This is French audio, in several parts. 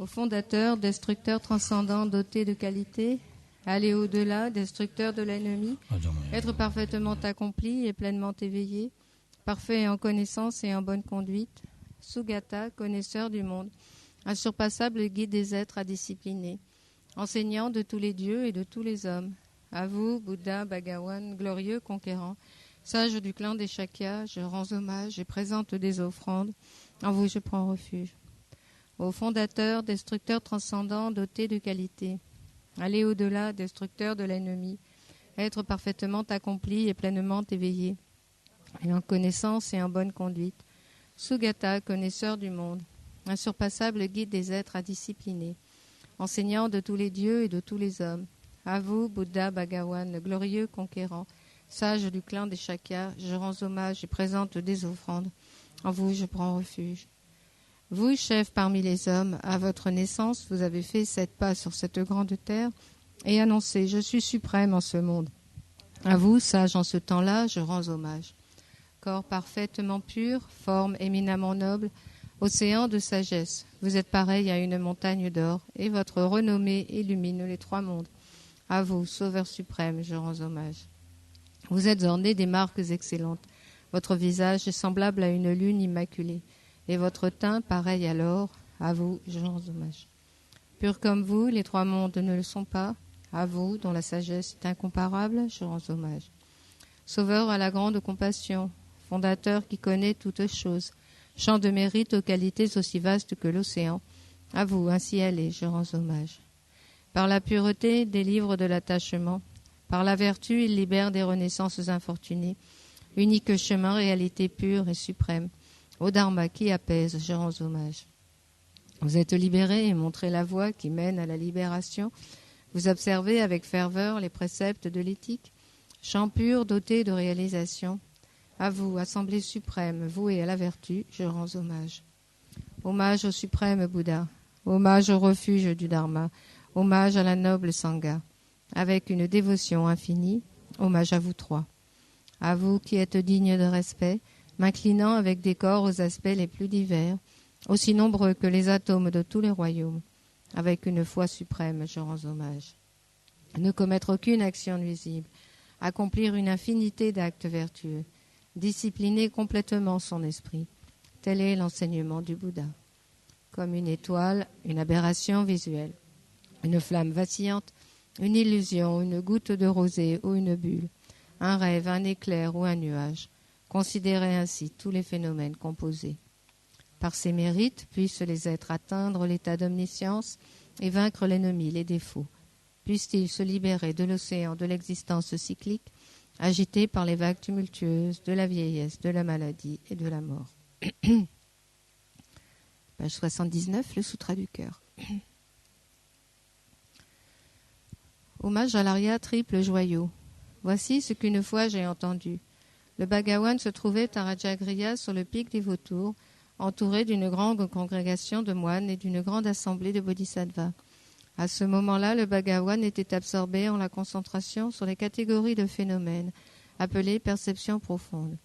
Au fondateur, destructeur transcendant, doté de qualité, aller au-delà, destructeur de l'ennemi, être parfaitement accompli et pleinement éveillé, parfait en connaissance et en bonne conduite, Sugata, connaisseur du monde, insurpassable guide des êtres à discipliner, enseignant de tous les dieux et de tous les hommes. À vous, Bouddha, Bhagawan, glorieux conquérant, sage du clan des Shakyas, je rends hommage et présente des offrandes. En vous, je prends refuge. Au fondateur, destructeur transcendant, doté de qualité, aller au-delà, destructeur de l'ennemi, être parfaitement accompli et pleinement éveillé, et en connaissance et en bonne conduite, Sugata, connaisseur du monde, insurpassable guide des êtres à discipliner, enseignant de tous les dieux et de tous les hommes. À vous, Bouddha, Bhagawan, glorieux conquérant, sage du clan des Shakyas, je rends hommage et présente des offrandes. En vous, je prends refuge. Vous, chef parmi les hommes, à votre naissance, vous avez fait 7 pas sur cette grande terre et annoncé « Je suis suprême en ce monde ». À vous, sage en ce temps-là, je rends hommage. Corps parfaitement pur, forme éminemment noble, océan de sagesse, vous êtes pareil à une montagne d'or et votre renommée illumine les 3 mondes. À vous, Sauveur suprême, je rends hommage. Vous êtes orné des marques excellentes. Votre visage est semblable à une lune immaculée, et votre teint pareil à l'or. À vous, je rends hommage. Pur comme vous, les 3 mondes ne le sont pas. À vous, dont la sagesse est incomparable, je rends hommage. Sauveur à la grande compassion, fondateur qui connaît toutes choses, champ de mérite aux qualités aussi vastes que l'océan. À vous, ainsi allez, je rends hommage. Par la pureté, délivre de l'attachement. Par la vertu, il libère des renaissances infortunées. Unique chemin, réalité pure et suprême. Au Dharma qui apaise, je rends hommage. Vous êtes libérés et montrez la voie qui mène à la libération. Vous observez avec ferveur les préceptes de l'éthique. Champ pur doté de réalisation. À vous, Assemblée suprême, vouée à la vertu, je rends hommage. Hommage au suprême Bouddha. Hommage au refuge du Dharma. Hommage à la noble Sangha. Avec une dévotion infinie, hommage à vous 3. À vous qui êtes dignes de respect, m'inclinant avec décor aux aspects les plus divers, aussi nombreux que les atomes de tous les royaumes. Avec une foi suprême, je rends hommage. Ne commettre aucune action nuisible, accomplir une infinité d'actes vertueux, discipliner complètement son esprit. Tel est l'enseignement du Bouddha. Comme une étoile, une aberration visuelle, une flamme vacillante, une illusion, une goutte de rosée ou une bulle, un rêve, un éclair ou un nuage. Considérez ainsi tous les phénomènes composés. Par ces mérites, puissent les êtres atteindre l'état d'omniscience et vaincre l'ennemi, les défauts. Puissent-ils se libérer de l'océan de l'existence cyclique, agité par les vagues tumultueuses de la vieillesse, de la maladie et de la mort. Page 79, le Sutra du cœur. Hommage à l'Arya triple joyau. Voici ce qu'une fois j'ai entendu. Le Bhagawan se trouvait à Rajagriha sur le pic des vautours, entouré d'une grande congrégation de moines et d'une grande assemblée de bodhisattvas. À ce moment-là, le Bhagawan était absorbé en la concentration sur les catégories de phénomènes, appelées perceptions profondes.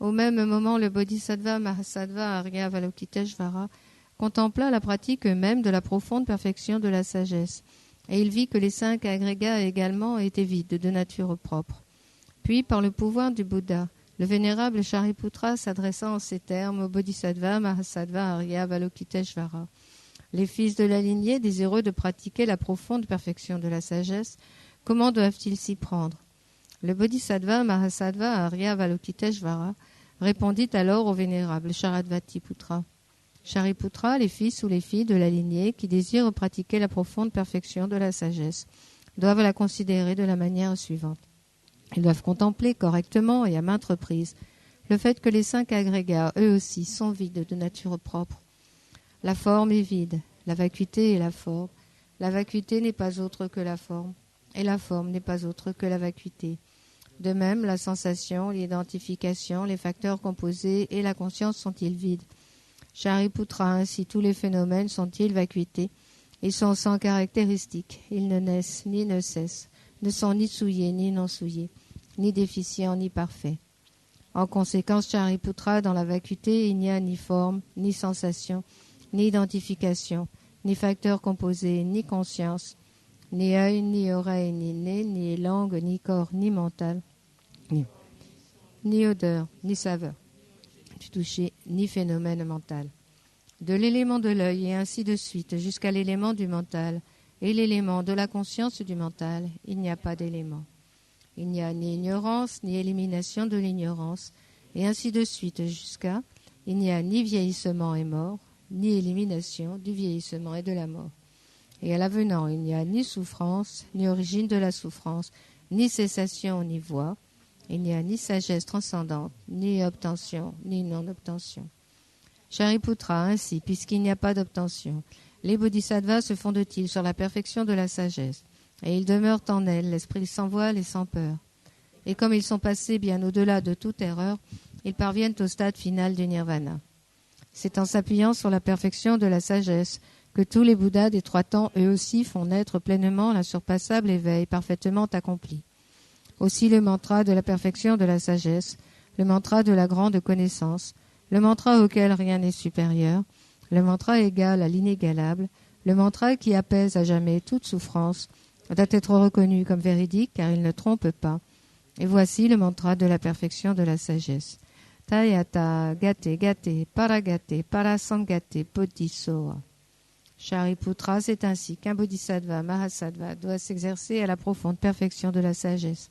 Au même moment, le bodhisattva Mahasattva Arya Avalokiteshvara contempla la pratique même de la profonde perfection de la sagesse, et il vit que les 5 agrégats également étaient vides de nature propre. Puis, par le pouvoir du Bouddha, le vénérable Shariputra s'adressa en ces termes au bodhisattva Mahasattva Arya Avalokiteshvara. Les fils de la lignée, désireux de pratiquer la profonde perfection de la sagesse, comment doivent-ils s'y prendre? Le bodhisattva Mahasattva Arya Avalokiteshvara répondit alors au vénérable Sharadvatiputra. Shariputra, les fils ou les filles de la lignée qui désirent pratiquer la profonde perfection de la sagesse doivent la considérer de la manière suivante. Ils doivent contempler correctement et à maintes reprises le fait que les 5 agrégats, eux aussi, sont vides de nature propre. La forme est vide, la vacuité est la forme. La vacuité n'est pas autre que la forme, et la forme n'est pas autre que la vacuité. De même, la sensation, l'identification, les facteurs composés et la conscience sont-ils vides? Shariputra, ainsi tous les phénomènes sont-ils vacuités? Ils sont sans caractéristiques, ils ne naissent ni ne cessent, ne sont ni souillés ni non souillés, ni déficients ni parfaits. En conséquence, Shariputra, dans la vacuité, il n'y a ni forme, ni sensation, ni identification, ni facteur composé, ni conscience, ni œil, ni oreille, ni nez, ni langue, ni corps, ni mental, ni odeur, ni saveur du toucher, ni phénomène mental. De l'élément de l'œil et ainsi de suite jusqu'à l'élément du mental et l'élément de la conscience du mental, il n'y a pas d'élément. Il n'y a ni ignorance, ni élimination de l'ignorance, et ainsi de suite jusqu'à il n'y a ni vieillissement et mort, ni élimination du vieillissement et de la mort. Et à l'avenant, il n'y a ni souffrance, ni origine de la souffrance, ni cessation, ni voie. Il n'y a ni sagesse transcendante, ni obtention, ni non-obtention. Shariputra, ainsi, puisqu'il n'y a pas d'obtention, les bodhisattvas se fondent-ils sur la perfection de la sagesse, et ils demeurent en elles, l'esprit sans voile et sans peur. Et comme ils sont passés bien au-delà de toute erreur, ils parviennent au stade final du nirvana. C'est en s'appuyant sur la perfection de la sagesse que tous les Bouddhas des 3 temps, eux aussi, font naître pleinement l'insurpassable éveil parfaitement accompli. Aussi le mantra de la perfection de la sagesse, le mantra de la grande connaissance, le mantra auquel rien n'est supérieur, le mantra égal à l'inégalable, le mantra qui apaise à jamais toute souffrance, doit être reconnu comme véridique car il ne trompe pas. Et voici le mantra de la perfection de la sagesse. Tayata gate gate paragate parasangate bodhisoa. Shariputra, c'est ainsi qu'un bodhisattva, mahasattva, doit s'exercer à la profonde perfection de la sagesse.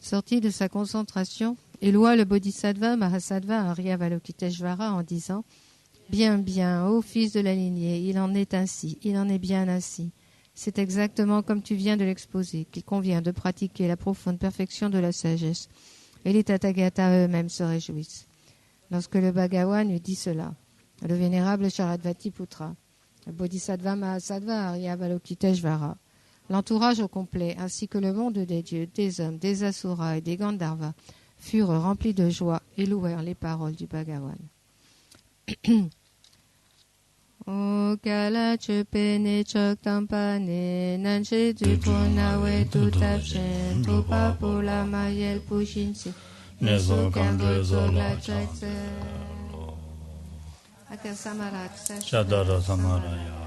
Sorti de sa concentration, il loua le bodhisattva, mahasattva, Aryavalokiteshvara en disant « Bien, bien, ô fils de la lignée, il en est ainsi, il en est bien ainsi. C'est exactement comme tu viens de l'exposer, qu'il convient de pratiquer la profonde perfection de la sagesse. » Et les Tathagata eux-mêmes se réjouissent. Lorsque le Bhagavan lui dit cela, le vénérable Sharadvatiputra, le Bodhisattva Mahasattva Aryavalokiteshvara, l'entourage au complet, ainsi que le monde des dieux, des hommes, des asuras et des Gandharvas, furent remplis de joie et louèrent les paroles du Bhagavan. O kala chupene choktampane nanche du ponawe tout absent tout pas pour la mayel pushinsi neso kando zola chakse akasamarak shadara samaraya.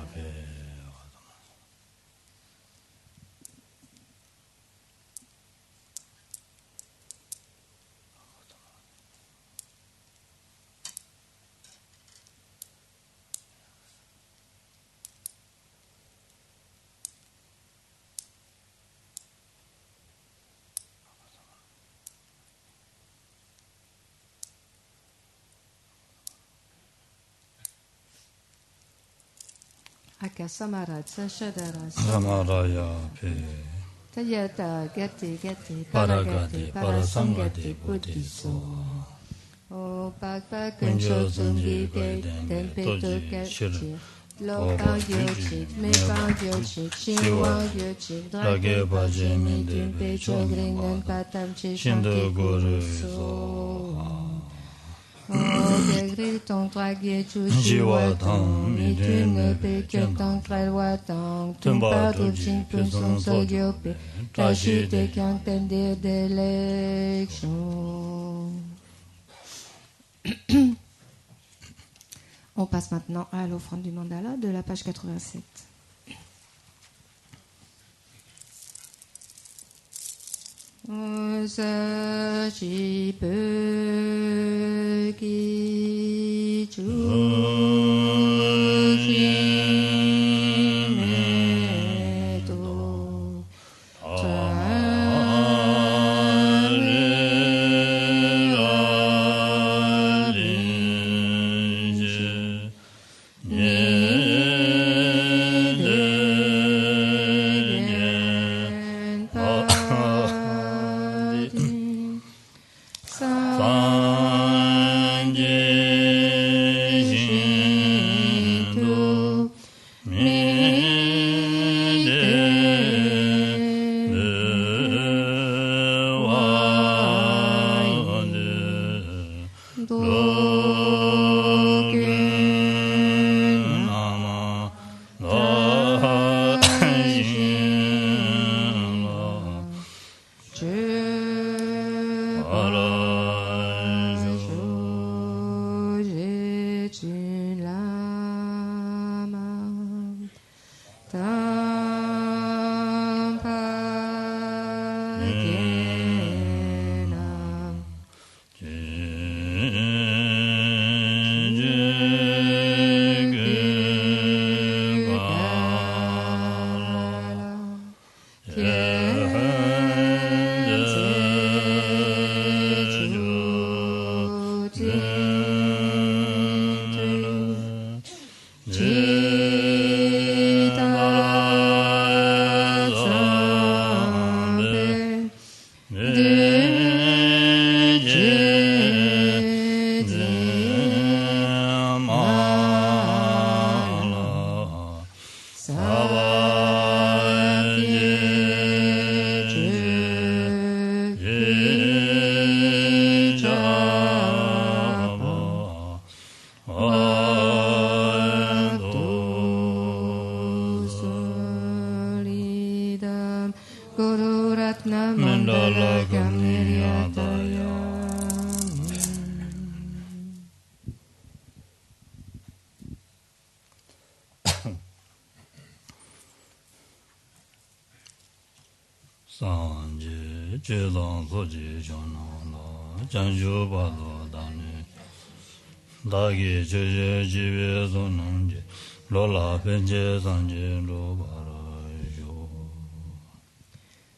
Akasamarat Sashadara Samaraya Pe Tayata Gati Gati Paragati Parasangati Buddhiso O Pakpa Kuncho Zungi Tempeto Kachi Lokang Yochik Mekang Yochik Shinwang Yochik Drage Bajemi Dunpe Chogringen Patam Chishanke Guru So Degré ton draguier Jiwatang, mais tu ne peux que ton Krelwatang, tu pas d'Ujin Punson Sogyope, caché des quintaines d'élections. On passe maintenant à l'offrande du mandala de la page 87. Sachi pe ki chu me to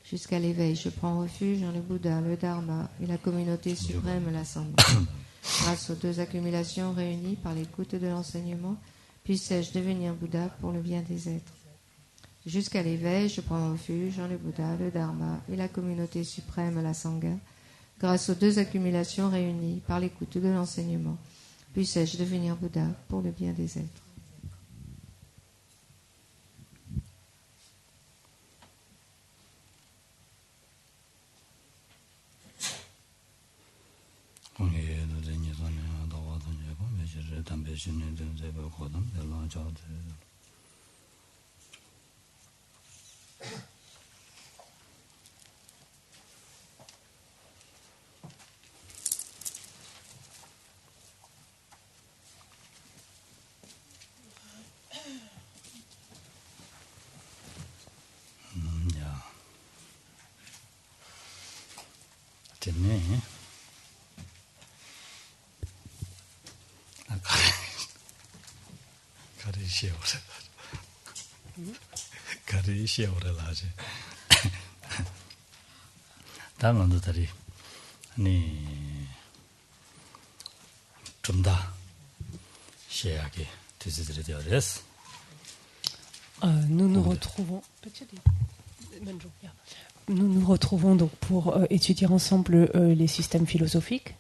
Jusqu'à l'éveil, je prends refuge en le Bouddha, le Dharma et la communauté suprême, la Sangha. Grâce aux deux accumulations réunies par l'écoute de l'enseignement, puisse-je devenir Bouddha pour le bien des êtres. Jusqu'à l'éveil, je prends refuge en le Bouddha, le Dharma et la communauté suprême, la Sangha. Grâce aux deux accumulations réunies par l'écoute de l'enseignement, puisse-je devenir Bouddha pour le bien des êtres. Nous nous retrouvons donc pour étudier ensemble les systèmes philosophiques.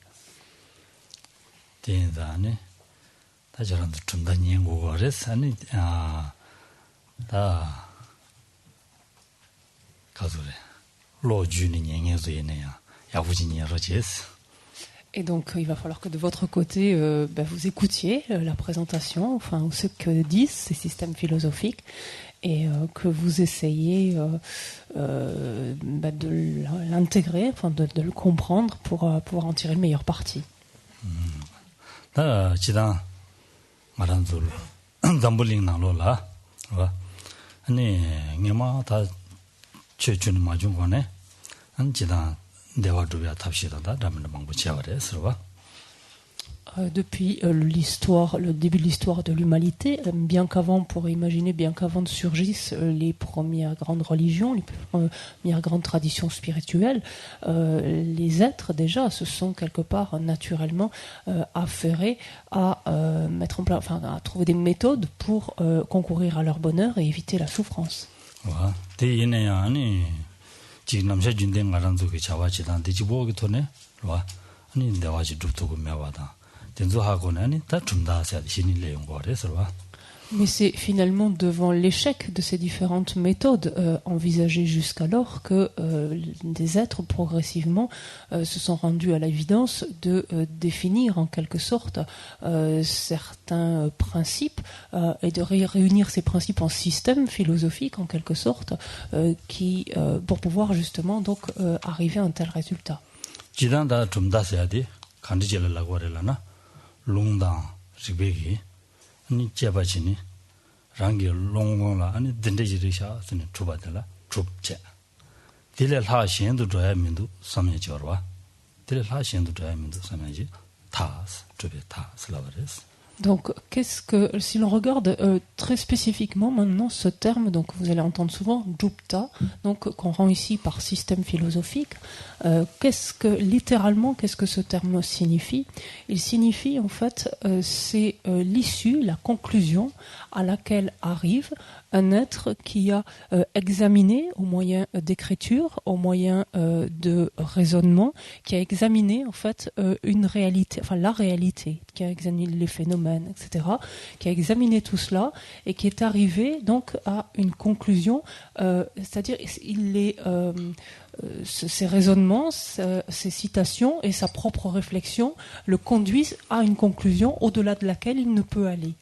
Et donc, il va falloir que de votre côté, vous écoutiez la présentation, enfin, ce que disent ces systèmes philosophiques, et que vous essayiez de l'intégrer, enfin, de le comprendre pour pouvoir en tirer le meilleur parti. Depuis le début de l'histoire de l'humanité, bien qu'avant ne surgissent les premières grandes religions, les premières grandes traditions spirituelles, les êtres déjà se sont quelque part naturellement affairés à mettre en place, enfin, à trouver des méthodes pour concourir à leur bonheur et éviter la souffrance. Mais c'est finalement devant l'échec de ces différentes méthodes envisagées jusqu'alors que des êtres progressivement se sont rendus à l'évidence de définir en quelque sorte certains principes et de réunir ces principes en système philosophique en quelque sorte pour pouvoir justement donc arriver à un tel résultat. ni jeba chini rangi longon la ani dendeji risha sene chuba dela chupche dile la shen du dra mindu samye jorwa dile la shen du dra mindu samye ji tas chube tas lavares Donc, si l'on regarde très spécifiquement maintenant ce terme, donc vous allez entendre souvent Jupta, donc qu'on rend ici par système philosophique. Littéralement, qu'est-ce que ce terme signifie? Il signifie en fait, c'est l'issue, la conclusion à laquelle arrive un être qui a examiné au moyen d'écriture, au moyen de raisonnement, qui a examiné en fait une réalité, enfin la réalité, qui a examiné les phénomènes, etc., qui a examiné tout cela et qui est arrivé donc à une conclusion, c'est-à-dire ses raisonnements, ses citations et sa propre réflexion le conduisent à une conclusion au-delà de laquelle il ne peut aller.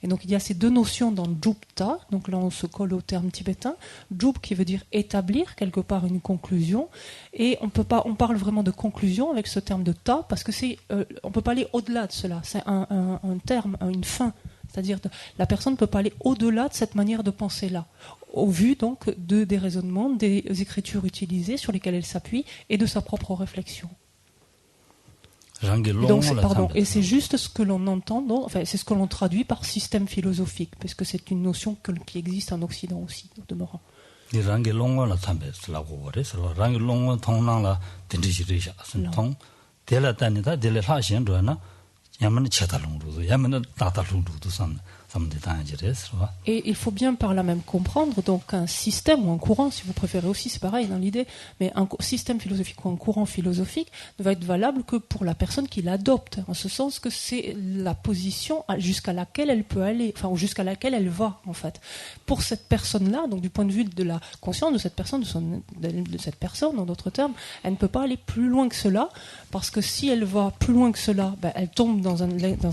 Et donc il y a ces deux notions dans Jupta, donc là on se colle au terme tibétain, Jup qui veut dire établir quelque part une conclusion, et on parle vraiment de conclusion avec ce terme de ta, parce que on peut pas aller au-delà de cela, c'est un terme, une fin, c'est-à-dire la personne ne peut pas aller au-delà de cette manière de penser là, au vu donc des raisonnements, des écritures utilisées sur lesquelles elle s'appuie, et de sa propre réflexion. Et c'est juste ce que l'on entend, c'est ce que l'on traduit par système philosophique, parce que c'est une notion qui existe en Occident aussi, au demeurant. Et il faut bien par là même comprendre donc un système ou un courant, si vous préférez aussi, c'est pareil dans l'idée, mais un système philosophique ou un courant philosophique ne va être valable que pour la personne qui l'adopte, en ce sens que c'est la position jusqu'à laquelle elle peut aller, enfin ou jusqu'à laquelle elle va en fait. Pour cette personne-là, donc du point de vue de la conscience de cette personne, de cette personne, en d'autres termes, elle ne peut pas aller plus loin que cela, parce que si elle va plus loin que cela, elle tombe dans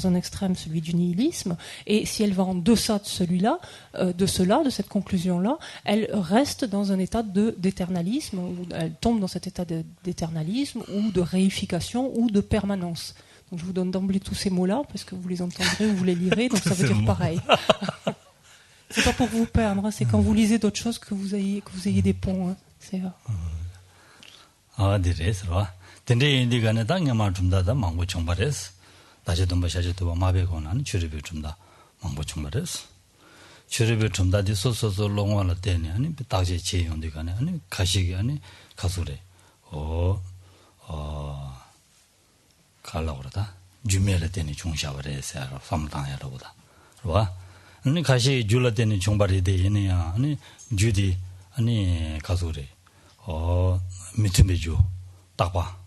un extrême, celui du nihilisme, et si elle va en deçà de celui-là, de cette conclusion-là, elle reste dans un état d'éternalisme, ou elle tombe dans cet état d'éternalisme, ou de réification, ou de permanence. Donc je vous donne d'emblée tous ces mots-là, parce que vous les entendrez ou vous les lirez, donc ça veut dire pareil. C'est pas pour vous perdre, hein, c'est quand vous lisez d'autres choses que vous ayez des ponts. Hein. C'est 망고 총말했어. 주르베 좀 다디 소소소 롱와라 때니 아니 다제 제용데 가네 아니 가시기 아니 가소래. 갈라 그러다. 주메라 때니 종샤버에서 삼당야로 보다. 봐. 아니 가시 줄라 때니 종발이 되네야. 아니 주디 아니 가소래. 미트메주 딱 봐.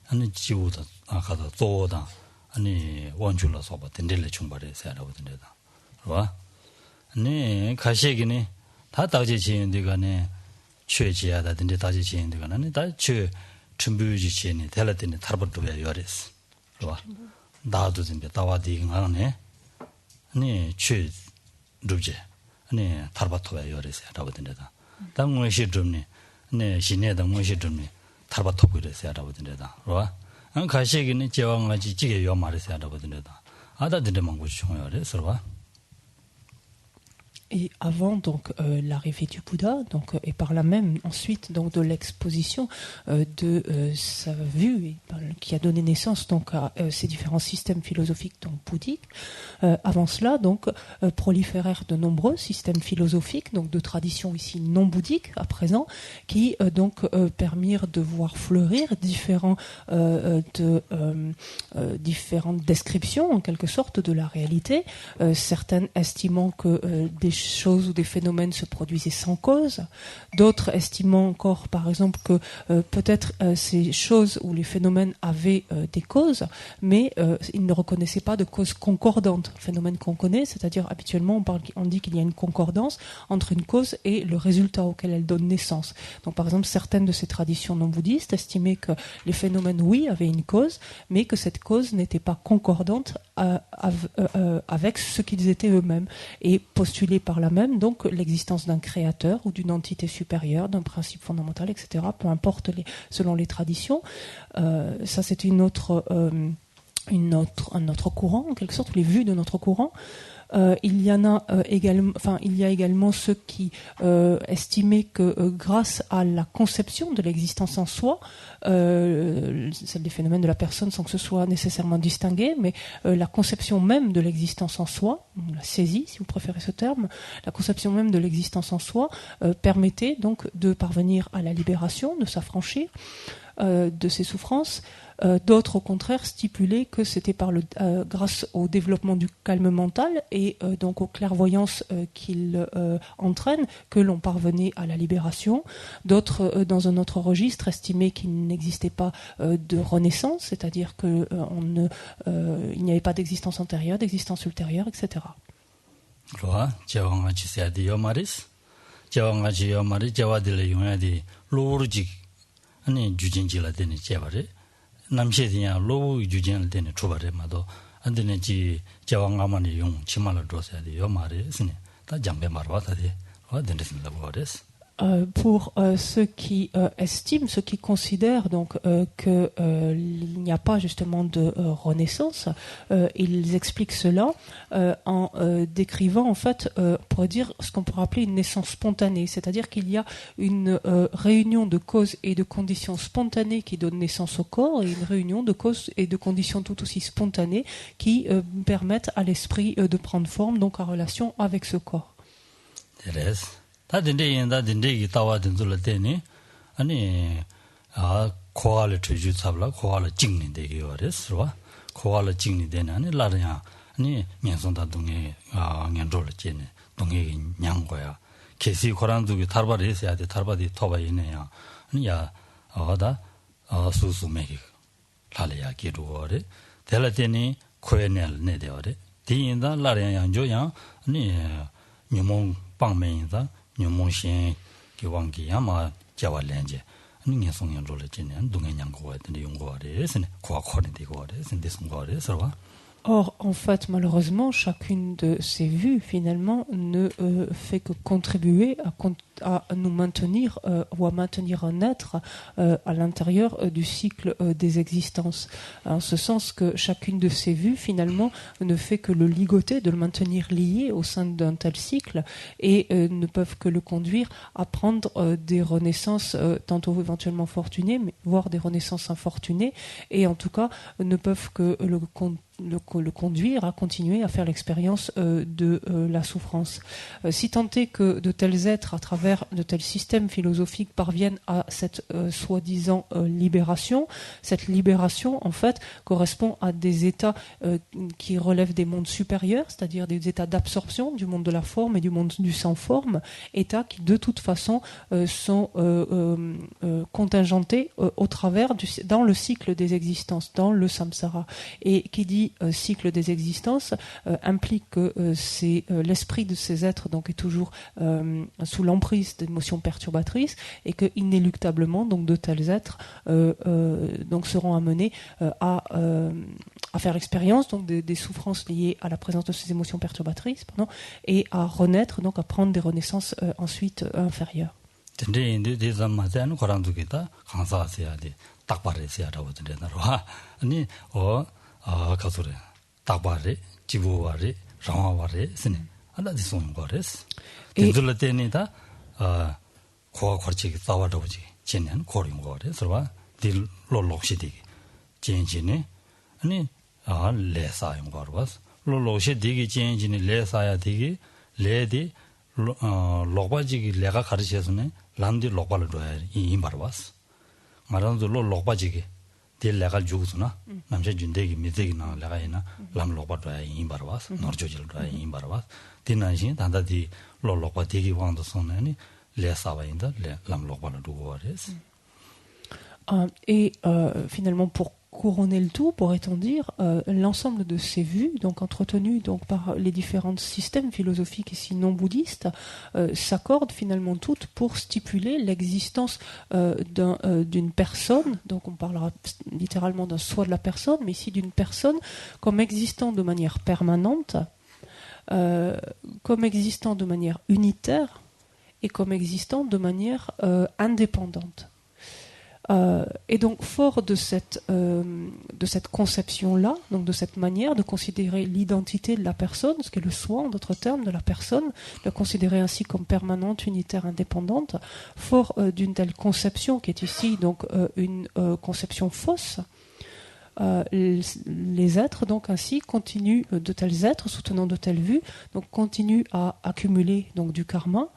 아니 지우다 아가다 또다. 아니 원줄라서 봐. 된들레 종발에서 하라고 된다. 봐. 네, 가시기네. 다 다지 지인들간에 최지하다든지 다지 지인들간에 다 준비지 지인이 될라든지 탈버도 왜 요랬어. 봐. 나도 진짜 다와디 가네. 네, 최 루제. 네, 탈버도 왜 요랬어라고 된다. 당원 시점네. 네, 신내당 뭐 시점네. 탈버도 그랬어라고 된다. 봐. 가시기네 제왕같이 지게 요 말했어라고 된다. 아다들의 망고 중요해서 봐. Et avant donc l'arrivée du Bouddha, donc et par là même ensuite donc de l'exposition de sa vue qui a donné naissance donc à ces différents systèmes philosophiques donc bouddhiques. Avant cela donc proliférèrent de nombreux systèmes philosophiques donc de tradition ici non bouddhique à présent qui donc permirent de voir fleurir différentes descriptions en quelque sorte de la réalité, certaines estimant que des choses ou des phénomènes se produisaient sans cause, d'autres estimant encore par exemple que peut-être ces choses ou les phénomènes avaient des causes, mais ils ne reconnaissaient pas de cause concordante. Le phénomène qu'on connaît, c'est-à-dire habituellement on dit qu'il y a une concordance entre une cause et le résultat auquel elle donne naissance. Donc par exemple certaines de ces traditions non bouddhistes estimaient que les phénomènes oui avaient une cause, mais que cette cause n'était pas concordante avec ce qu'ils étaient eux-mêmes, et postulé par là même donc l'existence d'un créateur ou d'une entité supérieure, d'un principe fondamental, etc. Peu importe selon les traditions. Ça c'est un autre courant en quelque sorte, les vues de notre courant. il y a également ceux qui estimaient que grâce à la conception de l'existence en soi, celle des phénomènes de la personne sans que ce soit nécessairement distingué, mais la conception même de l'existence en soi, la saisie si vous préférez ce terme, la conception même de l'existence en soi permettait donc de parvenir à la libération, de s'affranchir de ces souffrances. D'autres, au contraire, stipulaient que c'était grâce au développement du calme mental et donc aux clairvoyances qu'il entraîne que l'on parvenait à la libération. D'autres, dans un autre registre, estimaient qu'il n'existait pas de renaissance, c'est-à-dire qu'il n'y avait pas d'existence antérieure, d'existence ultérieure, etc. 아니 주진지라 되는 제발에 남셰디야 로우 주진을 되는 초발에 마도 안되는지 제왕가만이 용 치마를 둬서야 돼요 말에 스네 다 장배 말와 다디 어된습니다 버레스. Pour ceux qui estiment, ceux qui considèrent donc que il n'y a pas justement de renaissance, ils expliquent cela en décrivant en fait, on pourrait dire ce qu'on pourrait appeler une naissance spontanée, c'est-à-dire qu'il y a une réunion de causes et de conditions spontanées qui donne naissance au corps et une réunion de causes et de conditions tout aussi spontanées qui permettent à l'esprit de prendre forme donc en relation avec ce corps. 다든데기 따와든들 때니 아니 코알을 주주 잡라 코알을 찍는 데기 어렸어 코알을 찍는 데는 아니 라냐 아니 면선다 동에 년돌을 째네 동에 냥고야 계시 코란두기 탈바를 했어야 돼 탈바디 토바이네야 아니야 어다 수수메기 라려야 기루어래 델라테니 코에넬 네데어래 디인다 라냐 양조야 아니 묘몽 빵메인다 녀몽신 기왕기 아마 자발렌제 아니 성연로를 지는 동해양고가 되는 용고아래스네 고아코는데 고아래스네 송고아래서. Or, en fait, malheureusement, chacune de ces vues, finalement, ne fait que contribuer à nous maintenir ou à maintenir un être à l'intérieur du cycle des existences. En ce sens que chacune de ces vues, finalement, ne fait que le ligoter, de le maintenir lié au sein d'un tel cycle et ne peuvent que le conduire à prendre des renaissances tantôt éventuellement fortunées, mais voire des renaissances infortunées, et en tout cas ne peuvent que le conduire à continuer à faire l'expérience de la souffrance. Si tant est que de tels êtres, à travers de tels systèmes philosophiques, parviennent à cette soi-disant libération, cette libération, en fait, correspond à des états qui relèvent des mondes supérieurs, c'est-à-dire des états d'absorption du monde de la forme et du monde du sans-forme, états qui, de toute façon, sont contingentés au travers dans le cycle des existences, dans le samsara. Et qui dit cycle des existences implique que l'esprit de ces êtres donc est toujours sous l'emprise d'émotions perturbatrices et que inéluctablement donc de tels êtres donc seront amenés à faire l'expérience donc des souffrances liées à la présence de ces émotions perturbatrices et à renaître donc à prendre des renaissances ensuite inférieures. 가서래 딱바래 지부와래 라와와래 스네 하나디 손 거레스 된들 때니다 고아 거치기 싸워도지 진년 고린 거레스와 딜 롤록시디 진진이 아니 레사용 거라스 롤록시디기 진진이 레사야 되기 레디 록바지기 레가 가르쳐서네 람디 록발을 줘야 이 말와스 말한도 록바지기 딜레갈 주구스나 남자 준대기 미대기나 레가이나 람록바도야 임바르와스 노르조질도야 임바르와스 디나신 단다디 롤록바 되기 왕도 손내니 레사바인다 람록바를 두고 와레스. Et finalement pour couronner le tout, pourrait-on dire, l'ensemble de ces vues, donc entretenues donc par les différents systèmes philosophiques et sinon bouddhistes, s'accordent finalement toutes pour stipuler l'existence d'une personne. Donc on parlera littéralement d'un soi de la personne, mais ici d'une personne comme existant de manière permanente, comme existant de manière unitaire et comme existant de manière indépendante. Et donc, fort de cette conception-là, donc de cette manière de considérer l'identité de la personne, ce qui est le soi, en d'autres termes, de la personne, de la considérer ainsi comme permanente, unitaire, indépendante, fort d'une telle conception qui est ici donc une conception fausse, les êtres donc ainsi continuent, de tels êtres soutenant de telles vues, donc continuent à accumuler donc du karma,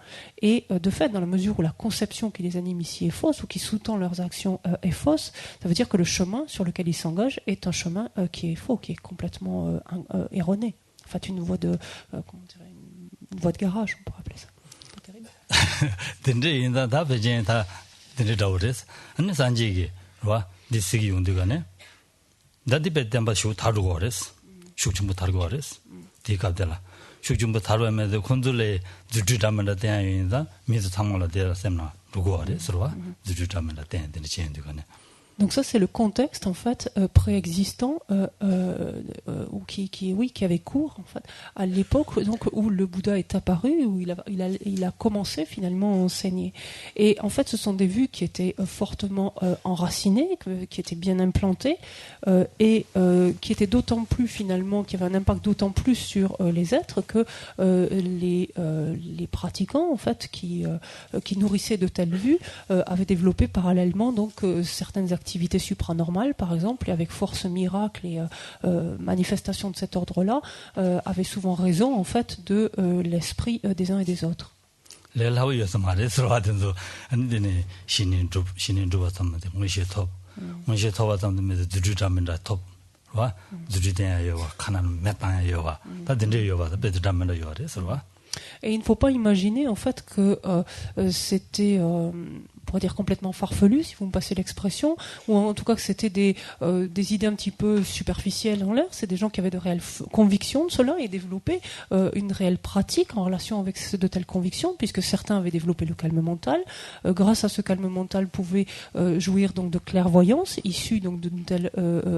et de fait dans la mesure où la conception qui les anime ici est fausse ou qui sous-tend leurs actions est fausse, ça veut dire que le chemin sur lequel ils s'engagent est un chemin qui est faux, qui est complètement erroné. En fait, une voie de comment dirais, une voie de garage, on pourrait appeler ça. C'est terrible. 다디베 템바 쇼 타르고 그랬어. 쇼춤부 타르고 그랬어. 디갑들라. 쇼춤부 타르면서 콘들레 주주담을 대야인다. 미즈 상물로 대라 셈나. 누구 그랬어. 주주담을 대야 되는 지인들가네. Donc ça c'est le contexte en fait préexistant ou qui avait cours en fait à l'époque donc où le Bouddha est apparu, où il a commencé finalement à enseigner. Et en fait ce sont des vues qui étaient fortement enracinées, qui étaient bien implantées et qui étaient d'autant plus finalement, qui avaient un impact d'autant plus sur les êtres que les pratiquants en fait qui nourrissaient de telles vues avaient développé parallèlement donc certaines activités supranormales, par exemple, et avec force miracle et manifestations de cet ordre-là, avaient souvent raison, en fait, de l'esprit des uns et des autres. Et il ne faut pas imaginer, en fait, que c'était... pour dire complètement farfelu, si vous me passez l'expression, ou en tout cas que c'était des idées un petit peu superficielles en l'air. C'est des gens qui avaient de réelles convictions de cela et développaient une réelle pratique en relation avec de telles convictions, puisque certains avaient développé le calme mental. Grâce à ce calme mental, pouvaient jouir donc de clairvoyance, issue donc d'une telle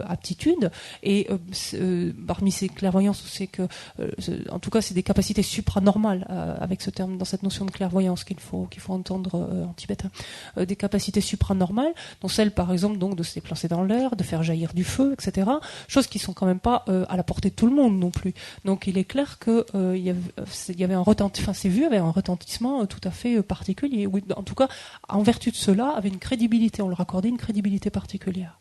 aptitude. Et parmi ces clairvoyances, c'est que, en tout cas, c'est des capacités supranormales avec ce terme, dans cette notion de clairvoyance qu'il faut entendre en tibétain. Des capacités supranormales, dont celle par exemple donc de se déplacer dans l'air, de faire jaillir du feu, etc. Choses qui sont quand même pas à la portée de tout le monde non plus. Donc il est clair que il y avait un retentissement, ces vues avaient un retentissement tout à fait particulier. Ou en tout cas, en vertu de cela, avait une crédibilité. On leur accordait une crédibilité particulière.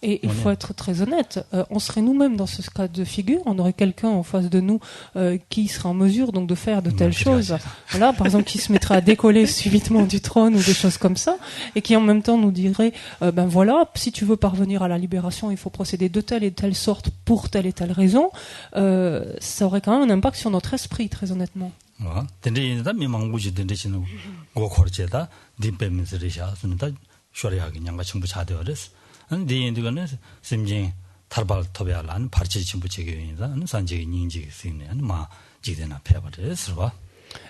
Et il faut être très honnête, on serait nous-mêmes dans ce cas de figure, on aurait quelqu'un en face de nous qui serait en mesure donc de faire de telles choses, voilà, par exemple qui se mettrait à décoller subitement du trône ou des choses comme ça, et qui en même temps nous dirait ben voilà, si tu veux parvenir à la libération, il faut procéder de telle et telle sorte pour telle et telle raison, ça aurait quand même un impact sur notre esprit, très honnêtement. 된데다 미망부지 된데시는 고코르제다 딘페미스리샤 순다 쇼리하게 냥가 전부 자되어res 근데 인도가는 심진 탈발 토베알란 파르치 전부 제게인다 산제기 닌지 쓰네 마 지데나 페바데스와.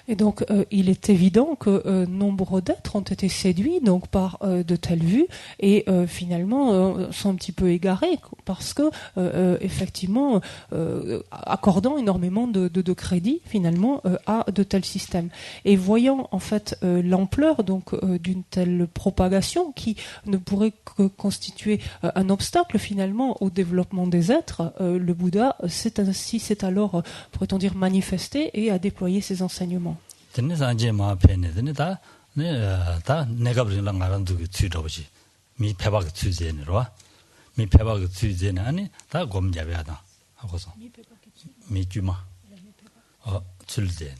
Et donc, il est évident que nombre d'êtres ont été séduits donc par de telles vues et finalement sont un petit peu égarés parce que effectivement accordant énormément de crédit finalement à de tels systèmes. Et voyant en fait l'ampleur donc d'une telle propagation qui ne pourrait que constituer un obstacle finalement au développement des êtres, le Bouddha s'est alors, pourrait-on dire, manifesté et a déployé ses enseignements. 전에산제 마페네 다 내가 버리는 나란도 취도지 미 패박 취제네로 미 패박 취제네 아니 다 곰잡야다 하고서 미 주마 출제네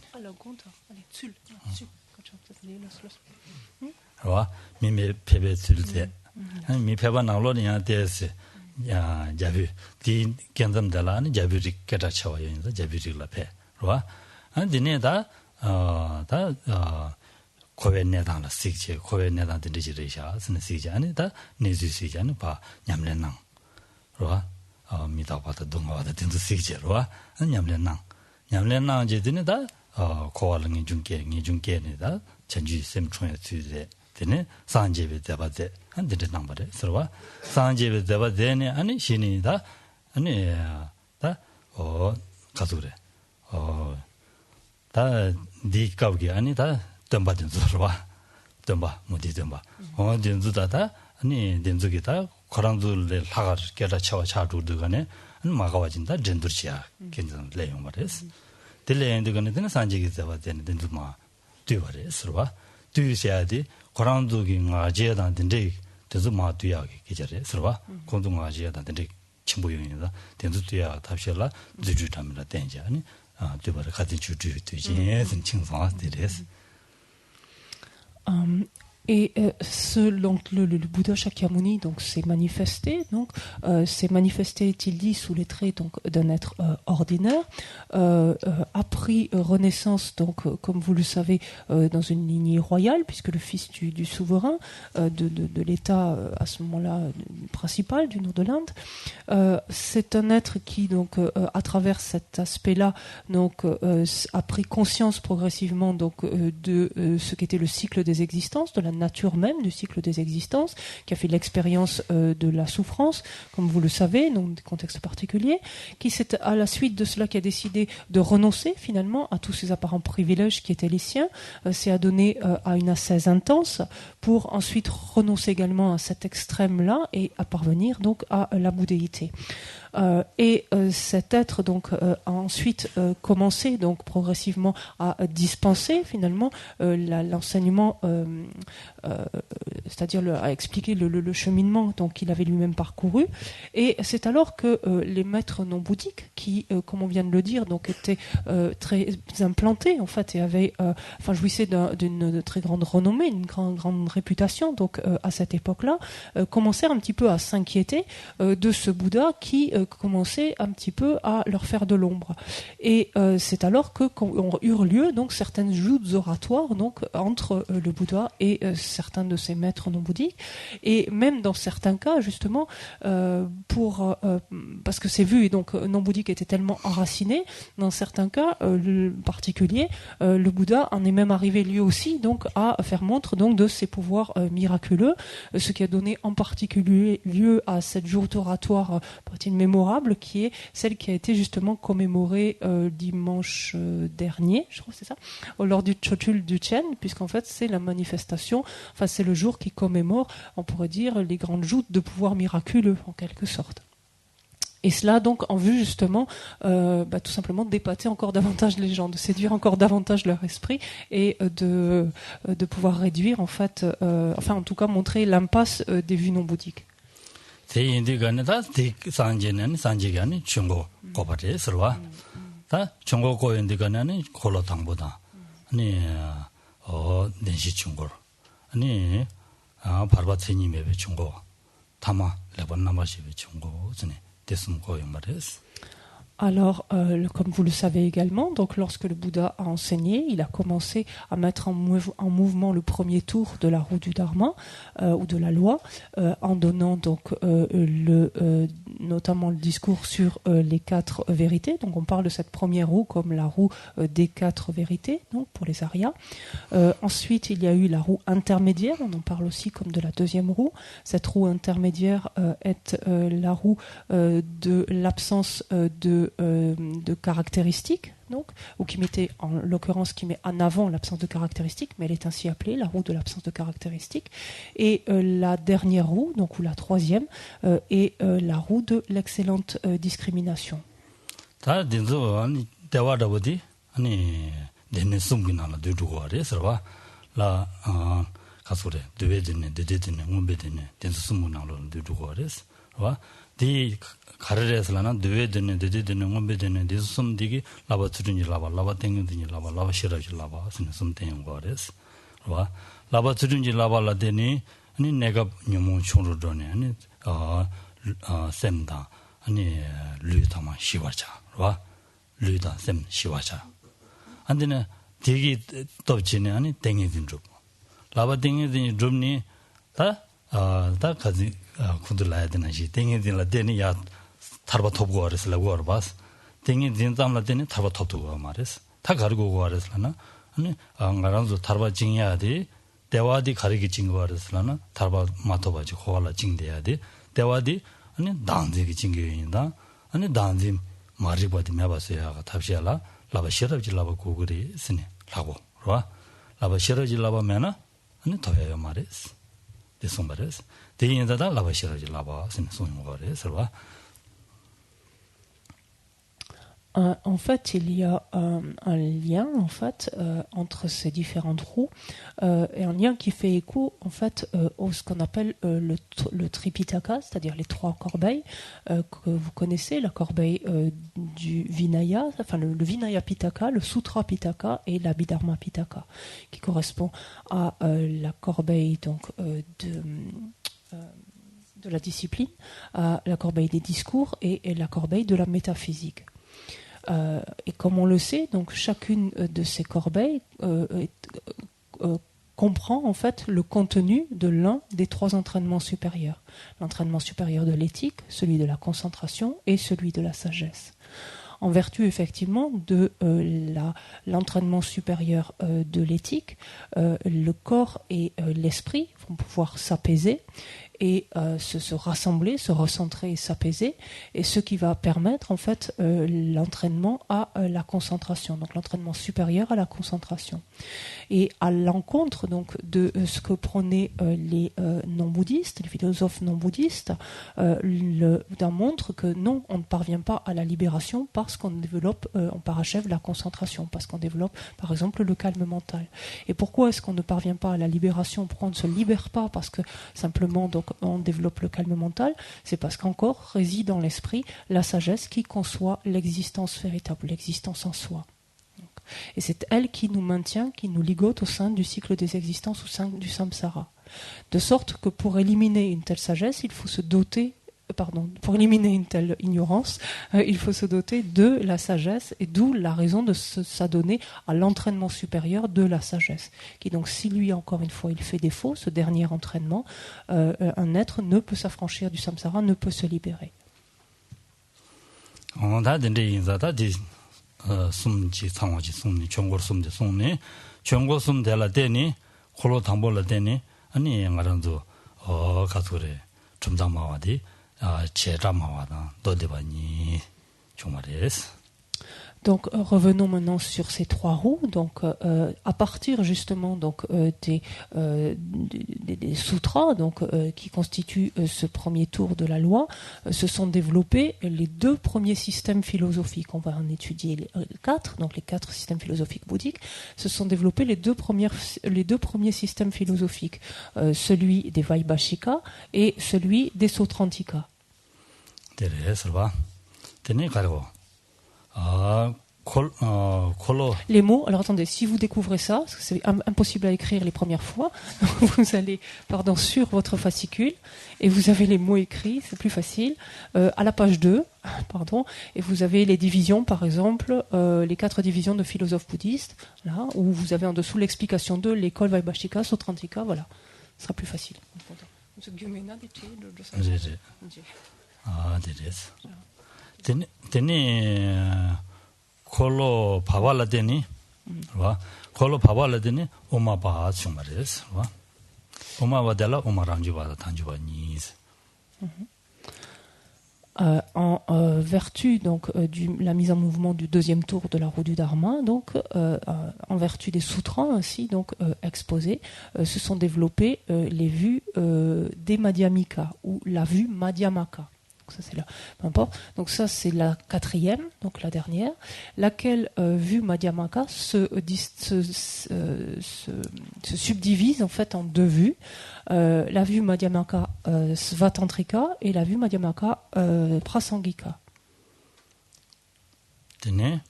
와 미메 패베 출제 미 패바 나로냐 데스 야 자비 디 견담달라니 자비리 깨다 쳐와요 인자 자비리라 패와 안디네다 코베네당라 시제 코베네당 딘디지레샤 스네 시제 아니다 네지 시제는 바 냠레낭 로아 미다바다 동가바다 딘디 시제로아 냠레낭 제드네다 코알링이 중계니다 전주 셈총에 주제 되네 산제베 대바데 한데데 남바데 서와 산제베 대바데네 아니 신이다 아니 가서래. 다 디까기 아니 다 덤바든 저와 덤바 뭐디 덤바. 된주다다 아니 된주기다 거랑들을 하가 깨라 쳐와 차두드가네 마가와진다 젠들시야 괜찮은 내용 말이스. 딜레인드가네 되는 산지기 잡아 되는 된주마 뒤버리스와 뒤셔야지 거랑두기 ngajedan 된데 된주 마뒤야게 계절에 서와 공동 ngajedan 된데 친구용이다. 된주 뒤야 답실라 주주담이라 된지 아니 뒤버리 같은 주주 되지 칭송아 되레스. Et donc le Bouddha Shakyamuni donc s'est manifesté, il dit sous les traits donc d'un être ordinaire, a pris renaissance donc comme vous le savez dans une lignée royale puisque le fils du souverain de l'État à ce moment-là principal du nord de l'Inde, c'est un être qui donc à travers cet aspect-là donc a pris conscience progressivement donc de ce qu'était le cycle des existences, de la nature même du cycle des existences, qui a fait l'expérience de la souffrance, comme vous le savez, dans des contextes particuliers, qui c'est à la suite de cela qui a décidé de renoncer finalement à tous ces apparents privilèges qui étaient les siens, s'est adonné à une ascèse intense pour ensuite renoncer également à cet extrême-là et à parvenir donc à la bouddhéité. Et cet être donc a ensuite commencé donc progressivement à dispenser finalement l'enseignement, c'est-à-dire à expliquer le cheminement donc qu'il avait lui-même parcouru. Et c'est alors que les maîtres non bouddhiques, qui, comme on vient de le dire, donc étaient très implantés en fait et avaient, jouissaient d'une très grande renommée, une grande réputation donc à cette époque-là, commencèrent un petit peu à s'inquiéter de ce Bouddha qui commençait un petit peu à leur faire de l'ombre. Et c'est alors que eurent lieu donc certaines joutes oratoires donc entre le Bouddha et certains de ses maîtres non bouddhiques, et même dans certains cas justement parce que ces vues donc non bouddhiques étaient tellement enracinées, dans certains cas particuliers, le Bouddha en est même arrivé lui aussi donc à faire montre donc de ses pouvoirs miraculeux, ce qui a donné en particulier lieu à cette joute oratoire mémorable qui est celle qui a été justement commémorée dimanche dernier, je crois que c'est ça, lors du Chochul du Chen, puisqu'en fait c'est la manifestation, c'est le jour qui commémore, on pourrait dire, les grandes joutes de pouvoirs miraculeux en quelque sorte. Et cela donc en vue justement tout simplement d'épater encore davantage les gens, de séduire encore davantage leur esprit et de pouvoir réduire en fait, en tout cas montrer l'impasse des vues non bouddhiques. 대인들간에다 산제는 산지간이 중고 고바데 설와 다 중고 고인들간에는 콜로당보다 아니 nenshi chungor 아니 바르바트님의 중고 타마 레번 나마시의 중고 전에 됐음 거의 말했어. Alors, comme vous le savez également, donc lorsque le Bouddha a enseigné, il a commencé à mettre en mouvement le premier tour de la roue du Dharma ou de la loi, en donnant donc notamment le discours sur les 4 vérités. Donc, on parle de cette première roue comme la roue des 4 vérités, donc pour les Aryas. Ensuite, il y a eu la roue intermédiaire. On en parle aussi comme de la deuxième roue. Cette roue intermédiaire est la roue de l'absence de caractéristiques, donc, ou qui mettait en l'occurrence qui met en avant l'absence de caractéristiques, mais elle est ainsi appelée la roue de l'absence de caractéristiques. Et la dernière roue, donc ou la troisième, est la roue de l'excellente discrimination. 디 가르레스라나 드웨드네 데데드네 몬베드네 디숨디기 라바 트르니 라바 땡드니 라바 시라지 라바 스는 땡 거레스 와 라바 트르니 라발라데니 아니 내가 녀몬 총로도네 아니 셈다 아니 류타마 시와자 와 류다 셈 시와자 안데네 디기 dob지네 아니 땡이든 좀 라바 땡이든 좀니 다 가지 군들라야 되는 시 땡이들라 되니 야 타르바 톱고 알았으라고 알아봤어. 땡이든 담라 되니 타르바 톱고 말했어. 다 가르고 알았으라나 아니 안가랑도 타르바 징해야 돼. 대화디 가르기 징거 알았으라나 타르바 마토바지 호알라 징돼야 돼. 대화디 아니 단지기 징겨인다. 아니 단지 마리바디 메바세야가 탑시알라 라바 시럽지 라바 고그리 스네 라고 와 라바 시럽지 라바 메나 아니 더해요 말이스 대송 말이스 대인자다 라바 시럽지 라바 스네 소용 거래서 와 En fait, il y a un lien en fait entre ces différentes roues et un lien qui fait écho en fait au ce qu'on appelle le Tripitaka, c'est-à-dire les trois corbeilles que vous connaissez, la corbeille du Vinaya, enfin le Vinaya Pitaka, le Sutra Pitaka et l'Abhidharma Pitaka, qui correspond à la corbeille donc de la discipline, à la corbeille des discours et la corbeille de la métaphysique. Et comme on le sait, donc chacune de ces corbeilles comprend en fait le contenu de l'un des trois entraînements supérieurs. L'entraînement supérieur de l'éthique, celui de la concentration et celui de la sagesse. En vertu effectivement de l'entraînement supérieur de l'éthique, le corps et l'esprit vont pouvoir s'apaiser et se rassembler, se recentrer et s'apaiser, et ce qui va permettre en fait l'entraînement à la concentration, donc l'entraînement supérieur à la concentration. Et à l'encontre donc de ce que prônaient les non-bouddhistes, les philosophes non-bouddhistes, le Bouddha montre que non, on ne parvient pas à la libération parce qu'on développe, on parachève la concentration, parce qu'on développe par exemple le calme mental. Et pourquoi est-ce qu'on ne parvient pas à la libération? Pourquoi on ne se libère pas? Parce que simplement donc on développe le calme mental, c'est parce qu'encore réside dans l'esprit la sagesse qui conçoit l'existence véritable, l'existence en soi. Et c'est elle qui nous maintient, qui nous ligote au sein du cycle des existences, au sein du samsara. De sorte que pour éliminer une telle sagesse, il faut se doter, pour éliminer une telle ignorance, il faut se doter de la sagesse, et d'où la raison de s'adonner à l'entraînement supérieur de la sagesse. Qui donc, si lui, encore une fois, il fait défaut, ce dernier entraînement, un être ne peut s'affranchir du samsara, ne peut se libérer. 숨지 상황지 숨니 전골 숨지 숨니 전골 숨 될라 되니 홀로 담볼라 되니 아니 말은도 가도래 좀 담아와디 제라마와다 너데바니 정말이스. Donc revenons maintenant sur ces trois roues. Donc à partir justement donc des sutras donc qui constituent ce premier tour de la loi, se sont développés les deux premiers systèmes philosophiques. On va en étudier les quatre systèmes philosophiques bouddhiques. Se sont développés les deux premiers systèmes philosophiques, celui des Vaibhashika et celui des Sautrantika. Les mots, alors attendez, si vous découvrez ça, parce que c'est impossible à écrire les premières fois, vous allez sur votre fascicule et vous avez les mots écrits, c'est plus facile, à la page 2, et vous avez les divisions, par exemple, les 4 divisions de philosophes bouddhistes, là, où vous avez en dessous l'explication de l'école Vaibhashika, Sautrantika, voilà, ce sera plus facile. 콜로 바발라데니 와 콜로 바발라데니 오마바 숑마레스 와 오마바델라 오마란주바다 단주바니. En vertu donc la mise en mouvement du deuxième tour de la roue du Dharma, donc en vertu des sutras ainsi donc exposés, se sont développées les vues des Madhyamika ou la vue Madhyamaka. Ça c'est là, peu importe. Donc ça c'est la 4e, donc la dernière, laquelle vue Madhyamaka se subdivise en fait en deux vues. La vue Madhyamaka Svatantrika et la vue Madhyamaka Prasangika. Tene,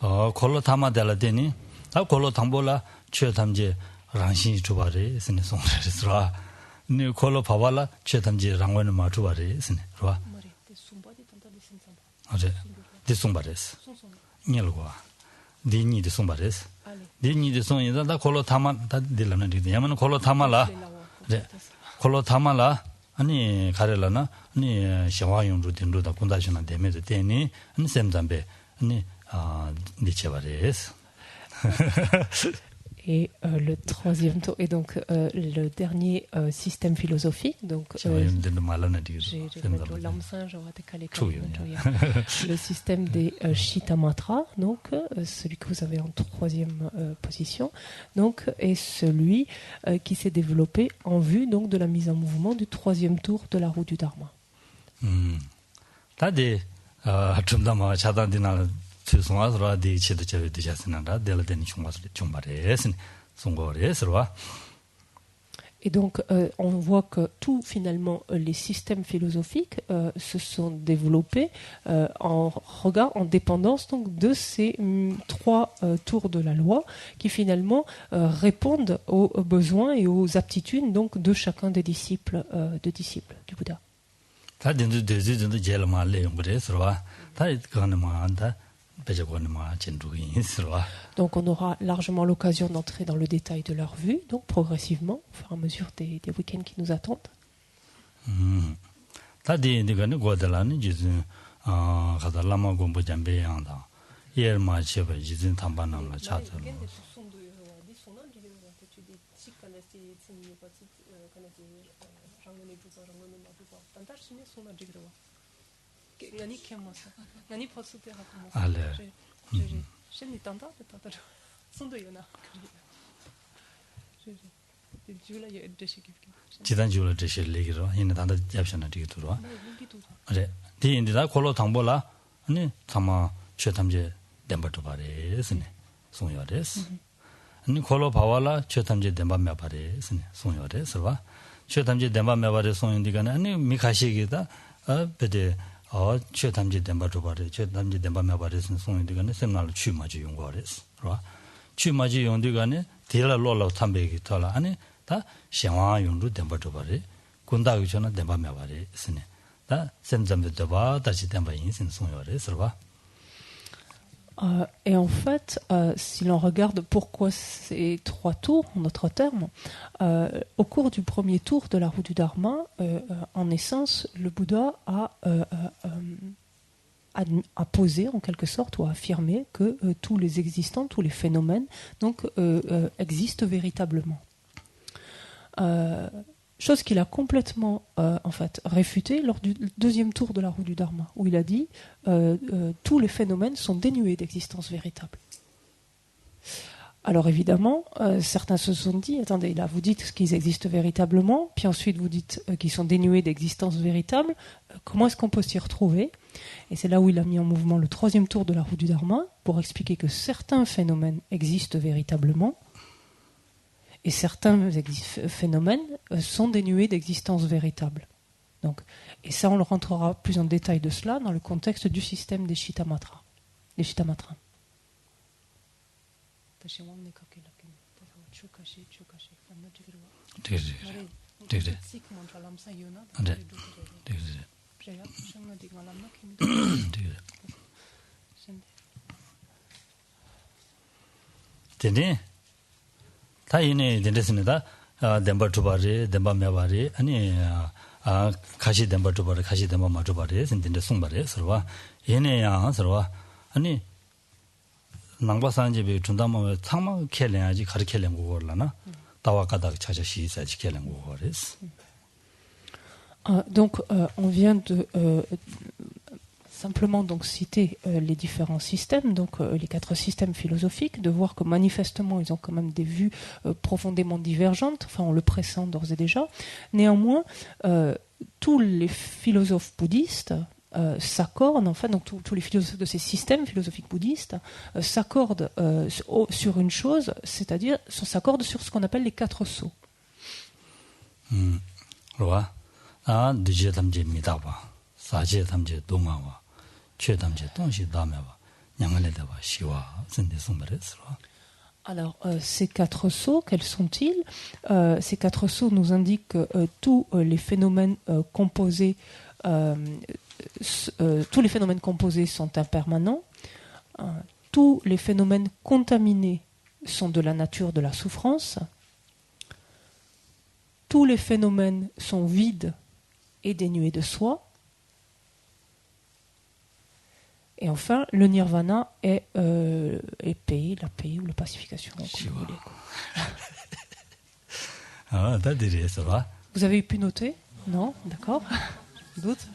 kolo tama dela tene, ta kolo tambola che tamje rangshin chubare sene songre sra. 네 콜로 바발라 최담지 랑원의 마주바리 있으네. 봐. 어제 디송바레스. 녀로와. 디니 디송바레스. 디니 디송이다 다 콜로 타만 다 딜라는 데. 야만 콜로 타말라. 네. 콜로 타말라. 아니 가rel라나 아니 샤와용 루틴로다 군다시나 데메도 되니 아니 셈담베 아니 니체바레스. Et le troisième tour, et donc le dernier système philosophique, donc le système des Shittamatra, donc celui que vous avez en troisième position, donc est celui qui s'est développé en vue donc de la mise en mouvement du troisième tour de la roue du Dharma. Et donc, on voit que finalement, les systèmes philosophiques se sont développés en dépendance donc, de ces trois tours de la loi qui finalement répondent aux besoins et aux aptitudes donc, de chacun des disciples du Bouddha. Donc on aura largement l'occasion d'entrer dans le détail de leur vue, donc progressivement, au fur et à mesure des week-ends qui nous attendent. 지단지로 제시 얘기로 얘는 단다 잡셔나 되게 들어와. 그래. 디인디다 콜로 당보라. 아니 참아 최탐제 덴버도 바래스네. 송여레스. 아니 콜로 바와라 최탐제 덴바메 바래스네. 송여레스와. 최탐제 덴바메 바래 송인디가네. 아니 미카시기다. 베데 최탐제 덴바도 바래. 최탐제 덴바메 바래스네. 송인디가네. 셈날 취마지 용거레스. 그래. 취마지 용디가네. 디라 로로 탐베기 돌아. 아니 다 시황 용도 덴바도바리 군다기 전에 덴바메바리 스네 다 셈점도바 다시 덴바 인신 송요레 서바. Et en fait, si l'on regarde pourquoi ces trois tours, en d'autres termes, au cours du premier tour de la roue du Dharma, en essence, le Bouddha a posé en quelque sorte ou a affirmé que tous les existants, tous les phénomènes, donc existent véritablement. Chose qu'il a complètement en fait réfutée lors du deuxième tour de la roue du Dharma, où il a dit tous les phénomènes sont dénués d'existence véritable. Alors évidemment, certains se sont dit, attendez, là vous dites qu'ils existent véritablement, puis ensuite vous dites qu'ils sont dénués d'existence véritable, comment est-ce qu'on peut s'y retrouver? Et c'est là où il a mis en mouvement le troisième tour de la roue du Dharma, pour expliquer que certains phénomènes existent véritablement, et certains phénomènes sont dénués d'existence véritable. Donc, et ça, on le rentrera plus en détail de cela dans le contexte du système des Shittamatra. Les Shittamatra. 다이네 된댔습니다. 덴버 투바리, 덴버 메바리, 아니 가시 덴버 투바리, 가시 덴버 마투바리, 신딘데 송바리 서와 얘네야 서와 아니 낭바산집에 준다면 창마 켈래야지 가르켈랭 거라나 다와가다 차자시 있어야지 켈랭 거레스. Donc on vient de simplement donc citer les différents systèmes, donc les quatre systèmes philosophiques, de voir que manifestement ils ont quand même des vues profondément divergentes, enfin on le pressent d'ores et déjà. Néanmoins, tous les philosophes bouddhistes s'accordent, enfin donc tous les philosophes de ces systèmes philosophiques bouddhistes s'accordent sur une chose, c'est-à-dire s'accordent sur ce qu'on appelle les quatre sceaux. Alors, ces quatre sceaux, quels sont-ils? Ces quatre sceaux nous indiquent que tous les phénomènes composés sont impermanents, tous les phénomènes contaminés sont de la nature de la souffrance, tous les phénomènes sont vides et dénués de soi, Et enfin, le nirvana est paix, la paix ou la pacification, comme vous voulez. Vous avez pu noter? Non? D'accord. D'autres?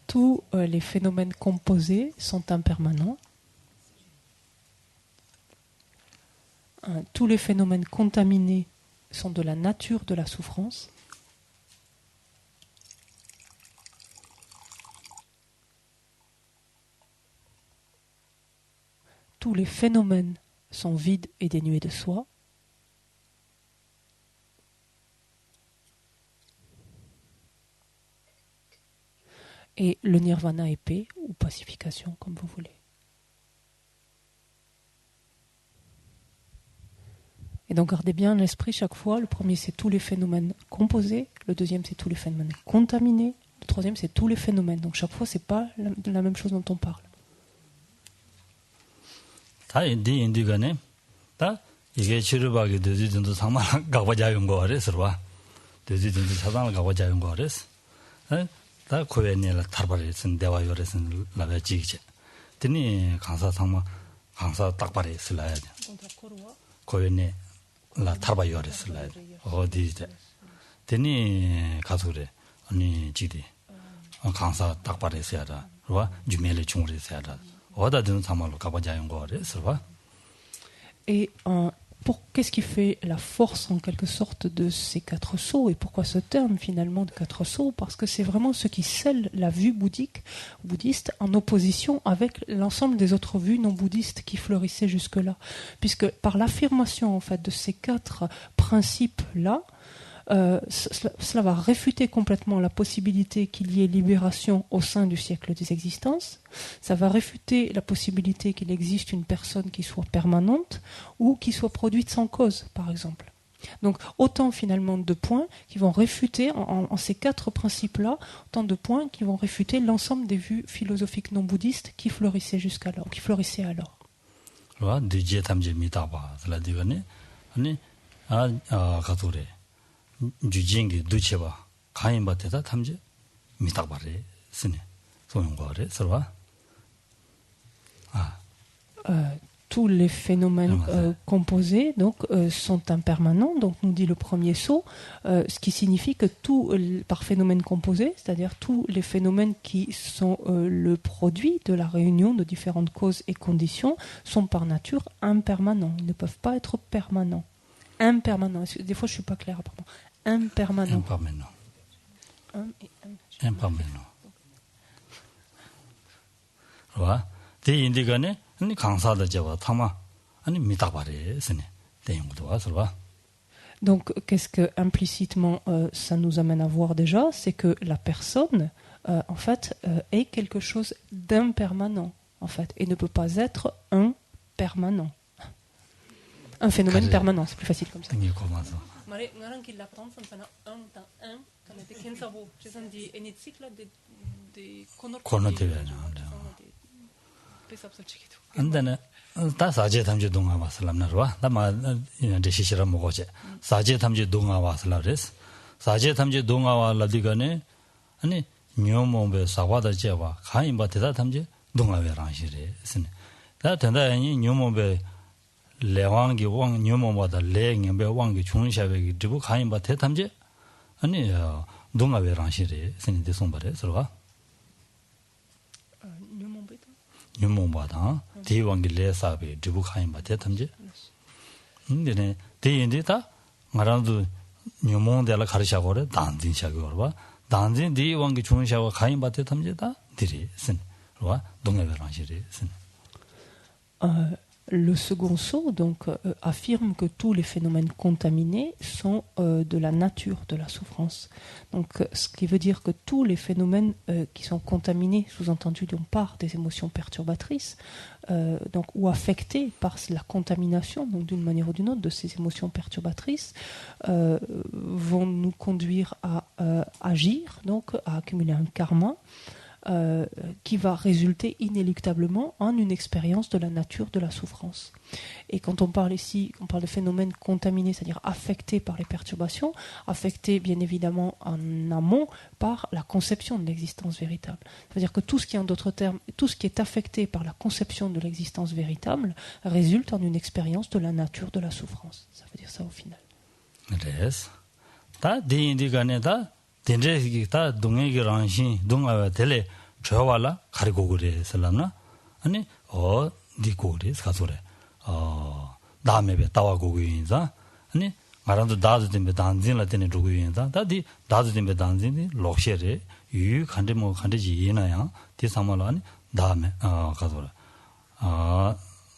Tous les phénomènes composés sont impermanents. Tous les phénomènes contaminés sont de la nature de la souffrance. Tous les phénomènes sont vides et dénués de soi. Et le nirvana est paix ou pacification, comme vous voulez. Et donc gardez bien l'esprit chaque fois. Le premier, c'est tous les phénomènes composés. Le deuxième, c'est tous les phénomènes contaminés. Le troisième, c'est tous les phénomènes. Donc chaque fois, c'est pas la même chose dont on parle. 이게 치료박이 되지든도 상말 가고자용 거 그래서와 되지든도 사당을 가고자용 거 그래서 다 코에니라 타바리슨 대화 요레슨 라베지게 드니 강사 상마 강사 딱바리 쓸라야 돼 코에니 라 타바 요레 쓸라야 어디데 드니 가서래 아니 지디 강사 딱바리 써야다 와 주메를 중으로 써야다 어디든 상말로 가고자용 거 그래서와 Et qu'est-ce qui fait la force en quelque sorte de ces quatre sceaux et pourquoi ce terme finalement de quatre sceaux? Parce que c'est vraiment ce qui scelle la vue bouddhiste en opposition avec l'ensemble des autres vues non bouddhistes qui fleurissaient jusque-là. Puisque par l'affirmation en fait de ces quatre principes-là, cela va réfuter complètement la possibilité qu'il y ait libération au sein du siècle des existences. Ça va réfuter la possibilité qu'il existe une personne qui soit permanente ou qui soit produite sans cause, par exemple. Donc autant finalement de points qui vont réfuter, en ces quatre principes-là, autant de points qui vont réfuter l'ensemble des vues philosophiques non bouddhistes qui fleurissaient jusqu'alors, qui fleurissaient alors. 주진기 두체와 가인바테다 탐제 미탁바레 스네 소용거래 서와 tous les phénomènes composés donc, sont impermanents, donc nous dit le premier sceau, ce qui signifie que tout, par phénomène composé, c'est-à-dire tous les phénomènes qui sont le produit de la réunion de différentes causes et conditions sont par nature impermanents, ils ne peuvent pas être permanents. Impermanent. Des fois, je ne suis pas claire, pardon. Impermanent. Impermanent. Impermanent. Voilà. Des indications, ni 강사다 제와 타마 아니 미탁바레 스네 대용도 와서와. Donc, qu'est-ce que implicitement ça nous amène à voir déjà, c'est que la personne, en fait, est quelque chose d'impermanent, en fait, et ne peut pas être un permanent. Un phénomène permanent, c'est plus facile comme ça. 안데네 다 사제 탐제 동화 와슬람나와 다마 데시시라 먹어제 사제 탐제 동화 와슬라레스 사제 탐제 동화와 라디가네 아니 뇨모베 사와다 제와 가인바 대다 탐제 동화베랑시레 스네 다 된다니 뇨모베 레왕기 왕 뇨모마다 레행베 왕기 중샤베기 드부 가인바 대탐제 아니 동화베랑시레 스네데 송바레 서와 뇨모마다 대왕기 레사베 드부 가인바 대탐제 근데네 대인데다 말아도 뇨모데라 가르샤고레 단진샤고르바 단진 대왕기 중샤와 가인바 대탐제다 들이 스와 동화베랑시레 스 Le second sceau donc, affirme que tous les phénomènes contaminés sont de la nature de la souffrance. Donc, ce qui veut dire que tous les phénomènes qui sont contaminés, sous-entendu donc par des émotions perturbatrices, donc, ou affectés par la contamination, donc d'une manière ou d'une autre, de ces émotions perturbatrices, vont nous conduire à agir, donc à accumuler un karma, qui va résulter inéluctablement en une expérience de la nature de la souffrance. Et quand on parle ici, on parle de phénomènes contaminés, c'est-à-dire affectés par les perturbations, affectés bien évidemment en amont par la conception de l'existence véritable. C'est-à-dire que tout ce qui, en d'autres termes, tout ce qui est affecté par la conception de l'existence véritable résulte en une expérience de la nature de la souffrance. Ça veut dire ça au final. Yes. Ta d'indigane ta denje ta dongegi ranshin donga tele chawala karigogure sallamna ani di gogure skasore 다음에 따와 고고인자 아니 말한도 다도 된 단진라 되는 조고인자 다디 다도 된 단진이 록셰레 유 간데 뭐 간데지 이나야 디사말로 아니 다음에 가서라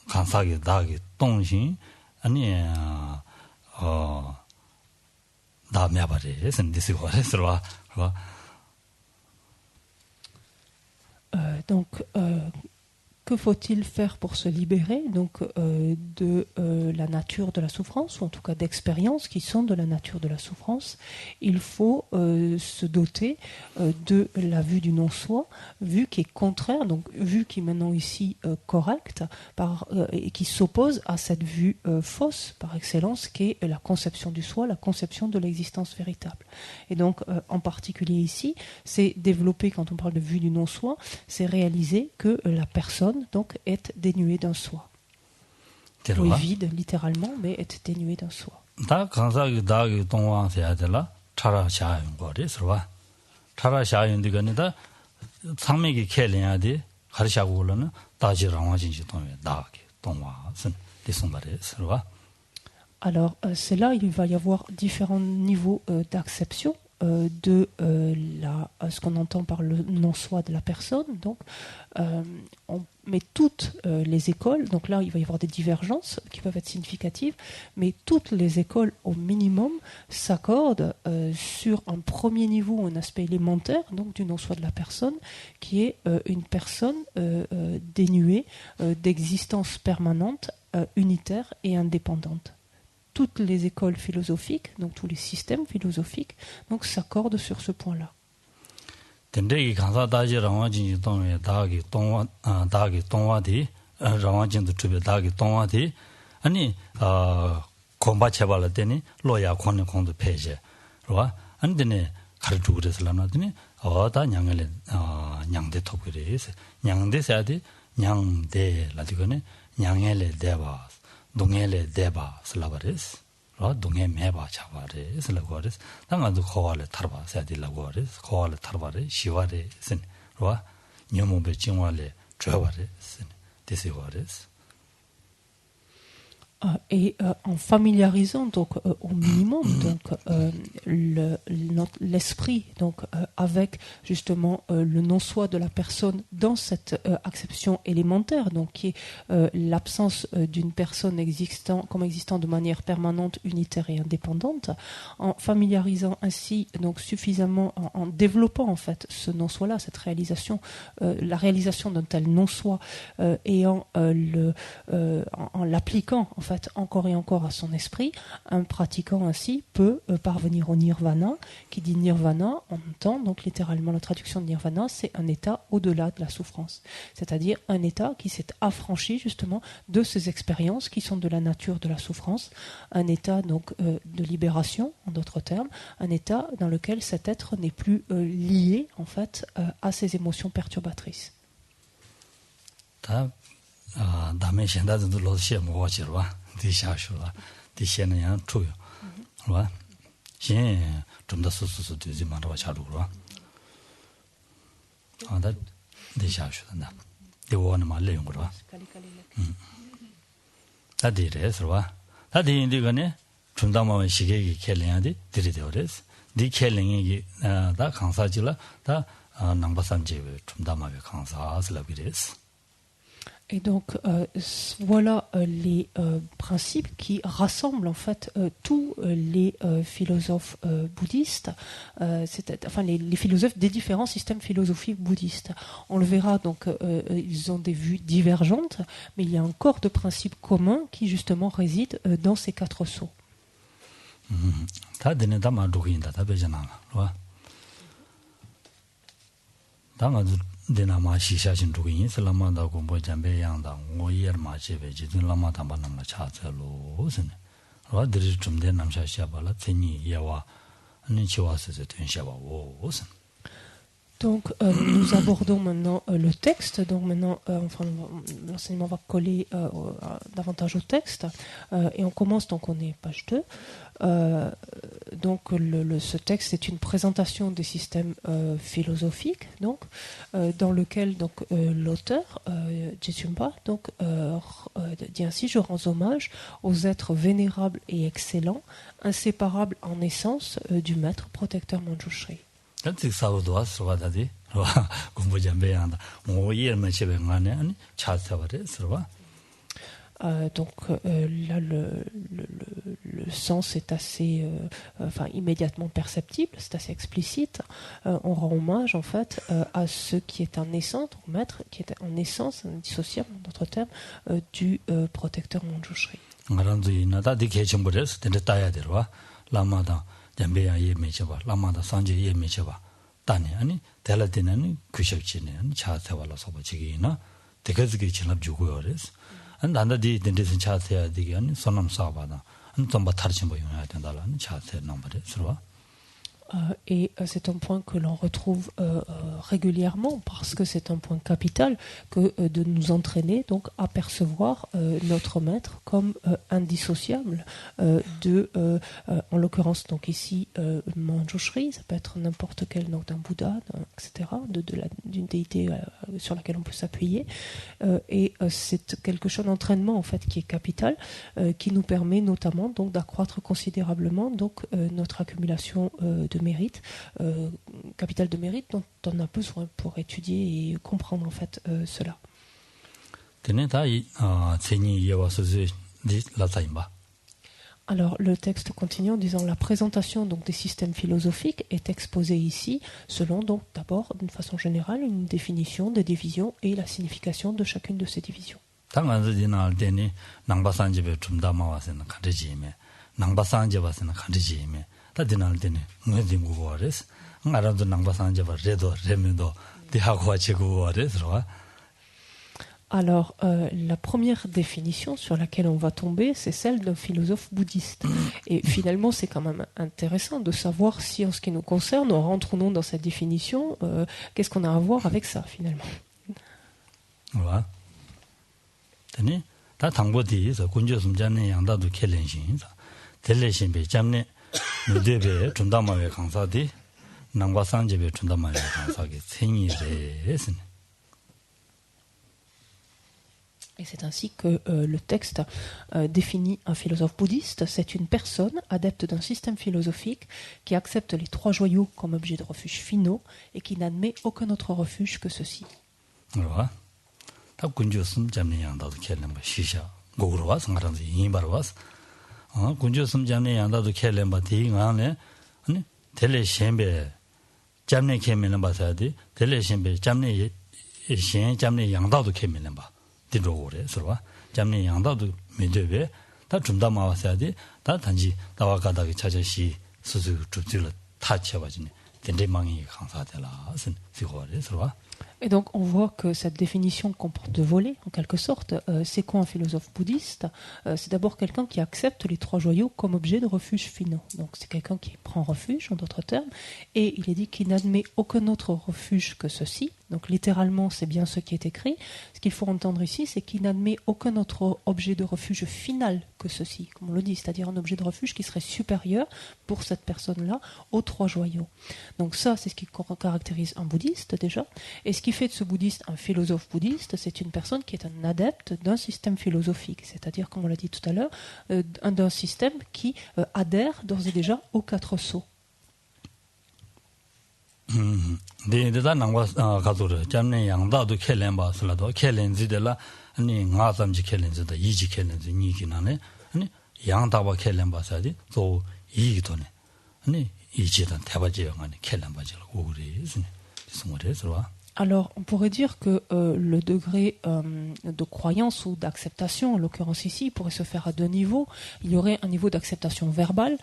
간사기 다기 동신 아니 다음에 바래 선디스 거래서와 donc que faut-il faire pour se libérer donc, de la nature de la souffrance, ou en tout cas d'expériences qui sont de la nature de la souffrance? Il faut se doter de la vue du non-soi, vue qui est contraire, donc vue qui est maintenant ici correcte, et qui s'oppose à cette vue fausse par excellence, qui est la conception du soi, la conception de l'existence véritable. Et donc, en particulier ici, c'est développer, quand on parle de vue du non-soi, c'est réaliser que la personne donc est dénuée d'un soi. Oui, vide littéralement, mais est dénuée d'un soi. Alors, c'est là, il va y avoir différents niveaux d'acception de ce qu'on entend par le non-soi de la personne. Donc, on met toutes les écoles, donc là, il va y avoir des divergences qui peuvent être significatives, mais toutes les écoles, au minimum, s'accordent sur un premier niveau, un aspect élémentaire donc du non-soi de la personne, qui est une personne dénuée d'existence permanente, unitaire et indépendante. Toutes les écoles philosophiques, donc tous les systèmes philosophiques, donc s'accordent sur ce point-là. 동해래 대바 슬라바레스 동해 매바 차바레스 라고레스 당아도 코알레 타르바 세딜라고레스 코알레 타르바레 시와레스 와 녀모베 징와레 줘바레스 데시와레스. Et en familiarisant donc au minimum donc l'esprit donc avec justement le non-soi de la personne dans cette acception élémentaire, donc qui est l'absence d'une personne existant de manière permanente, unitaire et indépendante, en familiarisant ainsi donc suffisamment, en développant en fait ce non-soi-là, cette réalisation, la réalisation d'un tel non-soi et en l'appliquant en fait encore et encore à son esprit, un pratiquant ainsi peut parvenir au nirvana. Qui dit nirvana, on entend donc littéralement la traduction de nirvana, c'est un état au-delà de la souffrance, c'est-à-dire un état qui s'est affranchi justement de ces expériences qui sont de la nature de la souffrance, un état donc de libération en d'autres termes, un état dans lequel cet être n'est plus lié en fait à ces émotions perturbatrices. 다음에 현다도 로시에 뭐지로 디샤슈라 디시는 투요 와 신좀더 수수수 되지 말아 자루로 아다 디샤슈다 대원은 말려용 거로 다디레스와 다디인디가네 좀다만 시계기 켈링하디 디리데오레스 디 켈링이 다 강사지라 다 남바산제 좀다마베 강사슬라비레스. Et donc voilà les principes qui rassemblent en fait tous les philosophes bouddhistes, enfin les philosophes des différents systèmes philosophiques bouddhistes. On le verra donc ils ont des vues divergentes, mais il y a un corps de principes communs qui justement réside dans ces quatre sceaux. 데나마 시샤신 두긴 살라마다 공부 잠배 양다 오이어 마체베 지든 라마 담바나마 차절로 선 와들이 좀된 남샤샤발라 테니 야와 아니 치와스에 된샤바오 선 Donc, nous abordons maintenant le texte. Donc, maintenant, l'enseignement va coller davantage au texte. Et on commence, donc, on est page 2. Donc, ce texte est une présentation des systèmes philosophiques, donc, dans lequel donc, l'auteur, Jetsumba, donc, dit ainsi: je rends hommage aux êtres vénérables et excellents, inséparables en essence du maître protecteur Manjushri. 같이 사고도 와서가다디 공부 잠배한다 뭐 이해만 집에 가네 아니 차서버려 서봐 Donc là le sens est assez immédiatement perceptible, c'est assez explicite. On rend hommage en fait à ce qui est en essence, donc maître qui est en essence indissociable en d'autres termes du protecteur Manjushri. ngaran지 나다디 개정버려서 된다 따야 되와 라마다 잠배야 예매쳐봐 라마다 산제 예매쳐봐 따니 아니 델라데는 규식지네 아니 차서발라 소바지기나 대가지게 진압 주고요 그래서 난다디 된데선 차서야 되게 아니 손남 사바다 안 좀바 타르친 뭐 용해야 된다라는 차서 넘버에 들어와. Et c'est un point que l'on retrouve régulièrement parce que c'est un point capital que de nous entraîner donc à percevoir notre maître comme indissociable en l'occurrence donc ici Manjushri, ça peut être n'importe quel donc d'un Bouddha, etc., d'une déité sur laquelle on peut s'appuyer et c'est quelque chose d'entraînement en fait qui est capital qui nous permet notamment donc d'accroître considérablement donc notre accumulation de mérite, capital de mérite dont on a besoin pour étudier et comprendre en fait cela. Alors le texte continue en disant: la présentation donc des systèmes philosophiques est exposée ici selon donc d'abord d'une façon générale une définition des divisions et la signification de chacune de ces divisions. Alors, la première définition sur laquelle on va tomber, c'est celle d'un philosophe bouddhiste. Et finalement, c'est quand même intéressant de savoir si, en ce qui nous concerne, on rentre ou non dans cette définition, qu'est-ce qu'on a à voir avec ça, finalement. Voilà. Tenez, t'as tango dit, ça conduit son jamais yanda de quel engin, ça. Téléshinbe, jamais, nous devons, tundamawe kansadi, nangwa sanjebe tundamawe kansagi, tsini resne. Et c'est ainsi que le texte définit un philosophe bouddhiste. C'est une personne adepte d'un système philosophique qui accepte les trois joyaux comme objet de refuge finaux et qui n'admet aucun autre refuge que ceux-ci. Voilà. Ta kunjosum jamne yandado kellemba shisha gogurwas ngaranzi yimbarwas. Kunjosum jamne yandado kellemba ti ngane ani tele shembe jamne kemelemba sadi tele shembe jamne shen jamne yandado kemelemba. 디로고래 서로 잠내 양다도 메데베 다 좀다 마와서야지 다 단지 나와가다게 찾아시 수수 줍질을 타쳐가지네 된대망이 강사되라 선 시고래 서로. Et donc on voit que cette définition comporte deux volets en quelque sorte. C'est quoi un philosophe bouddhiste? C'est d'abord quelqu'un qui accepte les trois joyaux comme objet de refuge finaux. Donc c'est quelqu'un qui prend refuge en d'autres termes et il est dit qu'il n'admet aucun autre refuge que ceci. Donc littéralement c'est bien ce qui est écrit. Ce qu'il faut entendre ici c'est qu'il n'admet aucun autre objet de refuge final que ceci, comme on le dit, c'est-à-dire un objet de refuge qui serait supérieur pour cette personne-là aux trois joyaux. Donc ça c'est ce qui caractérise un bouddhiste déjà. Et ce qui fait de ce bouddhiste un philosophe bouddhiste, c'est une personne qui est un adepte d'un système philosophique, c'est-à-dire, comme on l'a dit tout à l'heure, d'un système qui adhère d'ores et déjà aux quatre sceaux. Alors, on pourrait dire que le degré de croyance ou d'acceptation, en l'occurrence ici, pourrait se faire à deux niveaux. Il y aurait un niveau d'acceptation verbale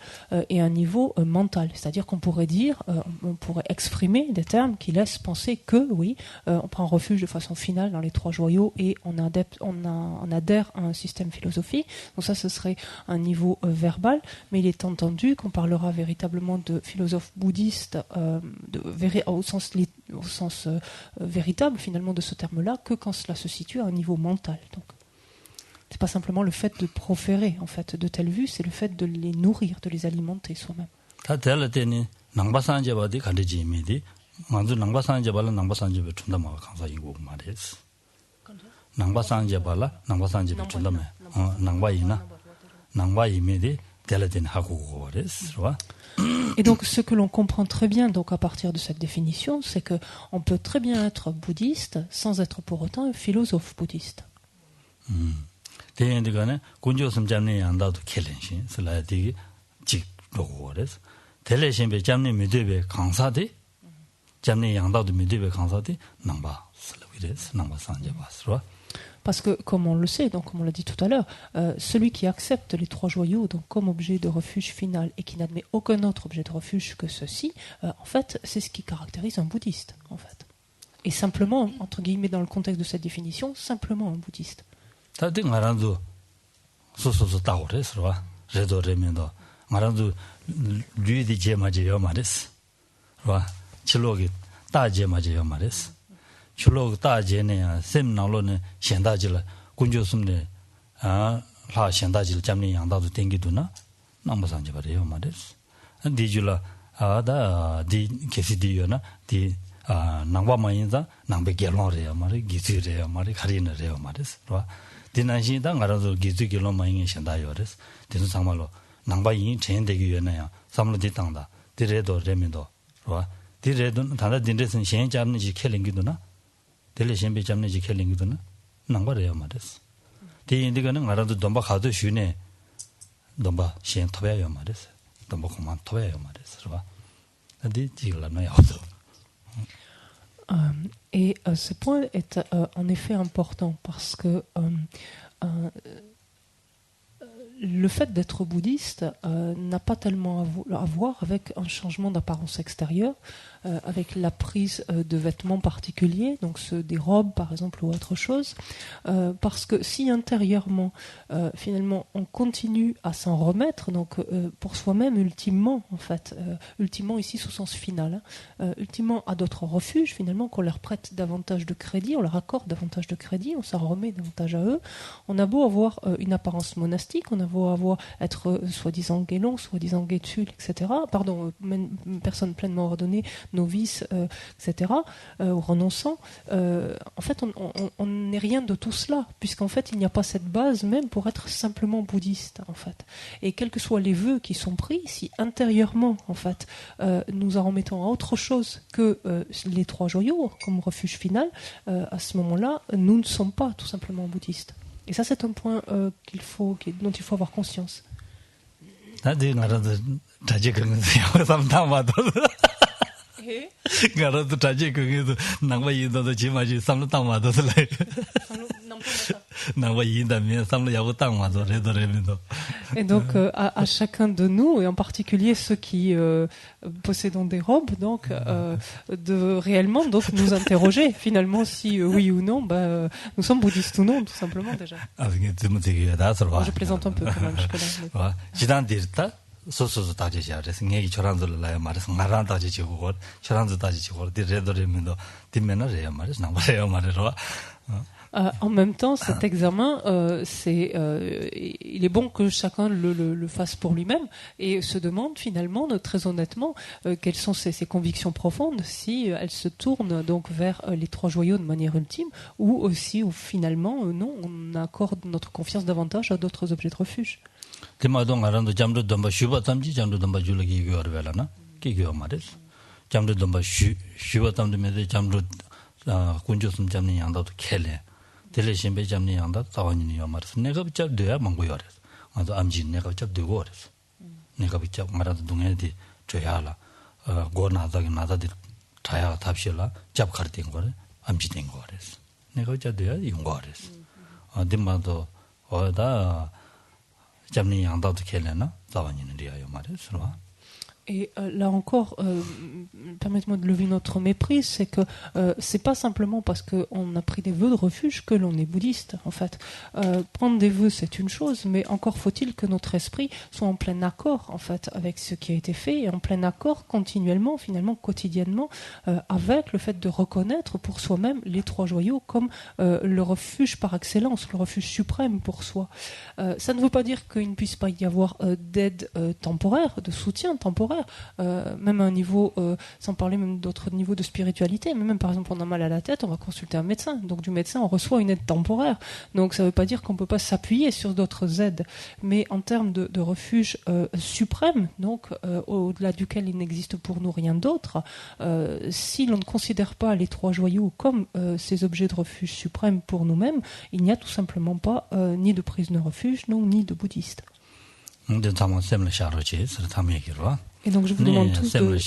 et un niveau mental. C'est-à-dire qu'on pourrait dire, on pourrait exprimer des termes qui laissent penser que, oui, on prend refuge de façon finale dans les trois joyaux et on adhère à un système philosophique. Donc ça, ce serait un niveau verbal. Mais il est entendu qu'on parlera véritablement de philosophes bouddhistes au sens véritable finalement de ce terme-là que quand cela se situe à un niveau mental. Donc, c'est pas simplement le fait de proférer en fait de telles vues, c'est le fait de les nourrir, de les alimenter soi-même. Et donc, ce que l'on comprend très bien donc, à partir de cette définition, c'est qu'on peut très bien être bouddhiste sans être pour autant un philosophe bouddhiste. Parce que, comme on le sait, donc comme on l'a dit tout à l'heure, celui qui accepte les trois joyaux donc, comme objet de refuge final et qui n'admet aucun autre objet de refuge que ceci, en fait, c'est ce qui caractérise un bouddhiste, en fait. Et simplement, entre guillemets, dans le contexte de cette définition, simplement un bouddhiste. 출로 다제네 셈나로네 현다질 군조숨네 라 현다질 잠니 양다도 땡기도나 남바산지 바래요 말이스 디줄라 아다 디 케시디요나 디 남바마인자 남베겔로레요 말이 기즈레요 말이 가리네요 말이스 라 디나시다 가라도 기즈겔로 마잉에 현다요레스 디는 상말로 남바인 전대기요나야 삼로디 땅다 디레도 레민도 라 디레도 다다 딘데선 현잡는지 켈링기도나 델레신비 잡는지 켈링기도는 남바래요 말이스 디인디가는 알아도 domba 가도 쉬네 domba 신 토배요 말이스 domba 그만 토배요 말이스 봐 근데 지글라는 야도 Et ce point est en effet important parce que le fait d'être bouddhiste n'a pas tellement à voir avec un changement d'apparence extérieure, avec la prise de vêtements particuliers, donc ceux des robes par exemple ou autre chose, parce que si intérieurement finalement on continue à s'en remettre, donc pour soi-même ultimement en fait, ultimement ici sous sens final, ultimement à d'autres refuges finalement qu'on leur prête davantage de crédit, on leur accorde davantage de crédit, on s'en remet davantage à eux, on a beau avoir une apparence monastique, on a beau avoir être soi-disant guélon, soi-disant guétul, etc. Pardon, une personne pleinement ordonnée, novice, etc. Ou renonçant. En fait, on n'est rien de tout cela, puisqu'en fait, il n'y a pas cette base même pour être simplement bouddhiste, en fait. Et quels que soient les vœux qui sont pris, si intérieurement, en fait, nous en remettons à autre chose que les trois joyaux comme refuge final, à ce moment-là, nous ne sommes pas tout simplement bouddhistes. Et ça, c'est un point dont il faut avoir conscience. Et donc à chacun de nous, et en particulier ceux qui possédons des robes, donc de réellement donc nous interroger finalement si oui ou non nous sommes bouddhistes ou non, tout simplement déjà. Je plaisante un peu quand même jusque-là. 소소소 다지지야래서 얘기 저란들 라야 말해서 나란 다지지고 저란들 다지지고 디레더리면도 뒷면을해야 말해서 나버려요 말해서 En même temps, cet examen, il est bon que chacun le fasse pour lui-même et se demande finalement, très honnêtement, quelles sont ses convictions profondes, si elles se tournent donc vers les trois joyaux de manière ultime, ou aussi où finalement, non, on accorde notre confiance davantage à d'autres objets de refuge. 디마동 알아도 잠도 domba 슈바 담지 잠도 domba 줄기 기어르벨라나 기기어 말이스 잠도 domba 슈바 담도메데 잠도 군조숨 잠니 양다도 켈레 델레신베 잠니 양다 자원이요 말이스 내가 비짜 돼야 망고요레 아도 암지 내가 비짜 되고 그랬어 내가 비짜 말아도 동해디 줘야라 고나다기 나다디 자야 답실라 잡카르된 거를 암지된 거랬어. 내가 어쩌돼야 이건 거랬어. 어디마도 어다 잡는 양다도 켈레나 자원이는 리아요 말했어. Et là encore, permettez-moi de lever notre mépris, c'est que c'est pas simplement parce qu'on a pris des vœux de refuge que l'on est bouddhiste, en fait. Prendre des vœux, c'est une chose, mais encore faut-il que notre esprit soit en plein accord, en fait, avec ce qui a été fait, et en plein accord continuellement, finalement, quotidiennement, avec le fait de reconnaître pour soi-même les trois joyaux comme le refuge par excellence, le refuge suprême pour soi. Ça ne veut pas dire qu'il ne puisse pas y avoir d'aide temporaire, de soutien temporaire, même à un niveau, sans parler même d'autres niveaux de spiritualité, mais même par exemple on a mal à la tête, on va consulter un médecin, donc du médecin on reçoit une aide temporaire, donc ça ne veut pas dire qu'on ne peut pas s'appuyer sur d'autres aides, mais en termes de refuge suprême, donc au-delà duquel il n'existe pour nous rien d'autre, si l'on ne considère pas les trois joyaux comme ces objets de refuge suprême pour nous-mêmes, il n'y a tout simplement pas ni de prise de refuge, non, ni de bouddhiste. Et donc je vous demande tous de...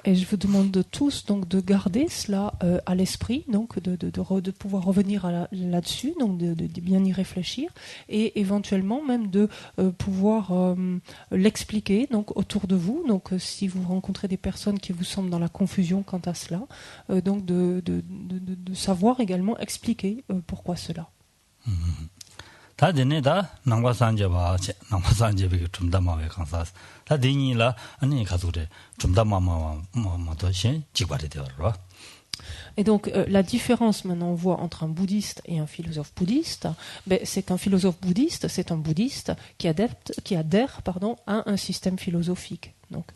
Et je vous demande tous donc de garder cela à l'esprit, donc de pouvoir revenir là-dessus, donc de bien y réfléchir, et éventuellement même de pouvoir l'expliquer donc autour de vous. Donc si vous rencontrez des personnes qui vous semblent dans la confusion quant à cela, donc de savoir également expliquer pourquoi cela. 다 되네 다 남과산제바 남과산제비 좀 담아외 강사스 다 되니라 아니 가도래 좀 담아마마도 신 지발이 되어라. Et donc la différence maintenant on voit entre un bouddhiste et un philosophe bouddhiste, c'est qu'un philosophe bouddhiste, c'est un bouddhiste qui adhère à un système philosophique. Donc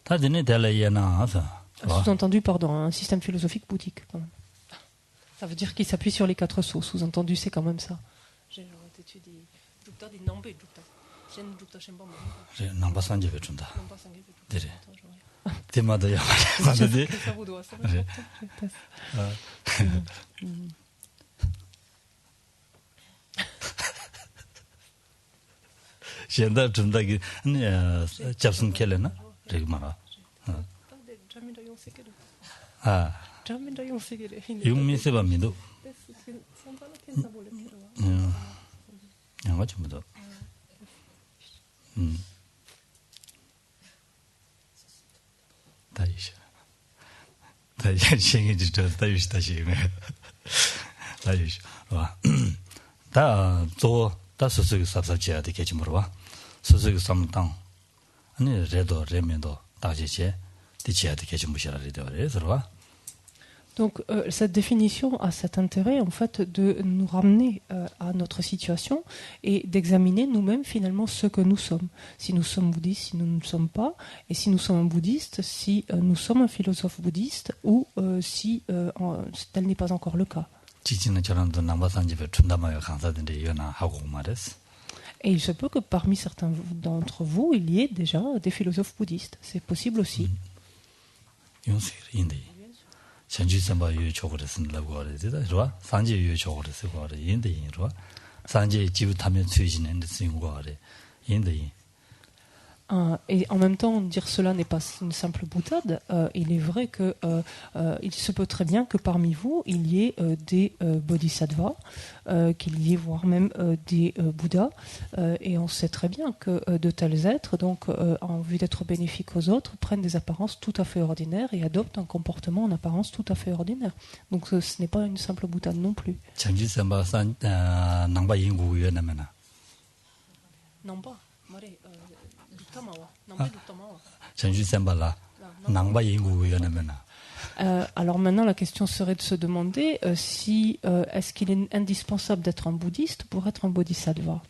다 되네 달라야나 sous-entendu un système philosophique bouddhique quand même. Ça veut dire qu'il s'appuie sur les quatre sceaux. Sous-entendu, c'est quand même ça. J'ai étudié Jukta di Nambe Jukta. Shen Jukta Shenba Manga. Namba Sanjebe Chunda. Namba Sanjebe Chunda. Dire. Temada ya. Sanjebe. Ça vous doit ça. Shenda Chunda gi ni chapsun kelena. Regmara. Ah. 용미세바 미도 양아 좀더 다이시 생이지 저 다이시 다시 다이시 와다 소소기 삽삽지야 되게 좀 물어봐 소소기 삼당 아니 레도 레면도 다지제 디치야 되게 좀 무시하라 그래서 와 Donc cette définition a cet intérêt en fait de nous ramener à notre situation et d'examiner nous-mêmes finalement ce que nous sommes. Si nous sommes bouddhistes, si nous ne sommes pas, et si nous sommes un bouddhiste, si nous sommes un philosophe bouddhiste ou si tel n'est pas encore le cas. Et il se peut que parmi certains d'entre vous, il y ait déjà des philosophes bouddhistes. C'est possible aussi. 전주 선바 유초를 쓴다고 그러지다. 좋아. 산지 유초를 쓰고 그래. 인데 좋아. 산지 지구 타면 수이지는 쓰고 그래. 인데 Et en même temps, dire cela n'est pas une simple boutade. Il est vrai que il se peut très bien que parmi vous, il y ait des bodhisattvas, qu'il y ait voire même des bouddhas. Et on sait très bien que de tels êtres, donc en vue d'être bénéfiques aux autres, prennent des apparences tout à fait ordinaires et adoptent un comportement en apparence tout à fait ordinaire. Donc ce n'est pas une simple boutade non plus. Non pas. Alors maintenant la question serait de se demander si est-ce qu'il est indispensable d'être un bouddhiste pour être un bodhisattva.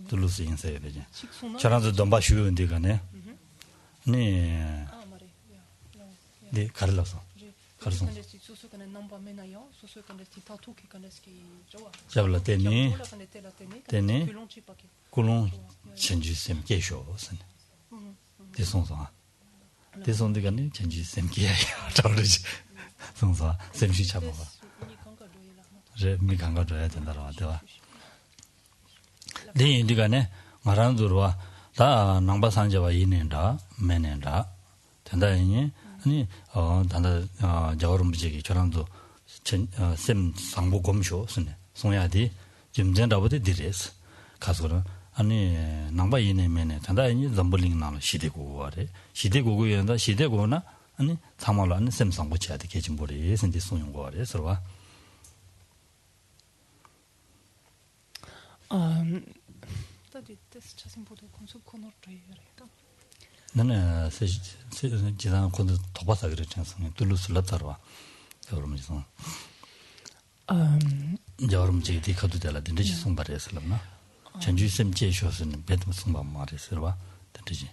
둘러스 인사해야 되지. 저랑도 넘바 쉬운데 가네. 네. 네, 가르라서. 가르송 잡라 때니 때니 굴롱 천주쌤 계셔선 대송사 대송들간에 천주쌤 계야 저러지 송사 쌤시 잡아봐 제 미간가 줘야 된다라 대와 네 인디간에 말하는 들어와 다 남바산자와 이낸다 매낸다 된다니 아니 단다 저런 저랑도 쌤 상부 검쇼 선에 송야디 점전다보다 디레스 가서는 아니 남바 이내면에 단다니 점블링 나로 시대고 와래 시대고고연다 시대고나 아니 참말로 아니 쌤 상부 쳐야지 계진보리 선지 송용 와래 서와 나는 지난 건도 도바사 그랬잖아요. 둘루슬라타로와 여러분이서 여러분 제디 카도 될라 된지 송바레슬나 전주 쌤 제쇼스는 배드 송바 말했어와 된지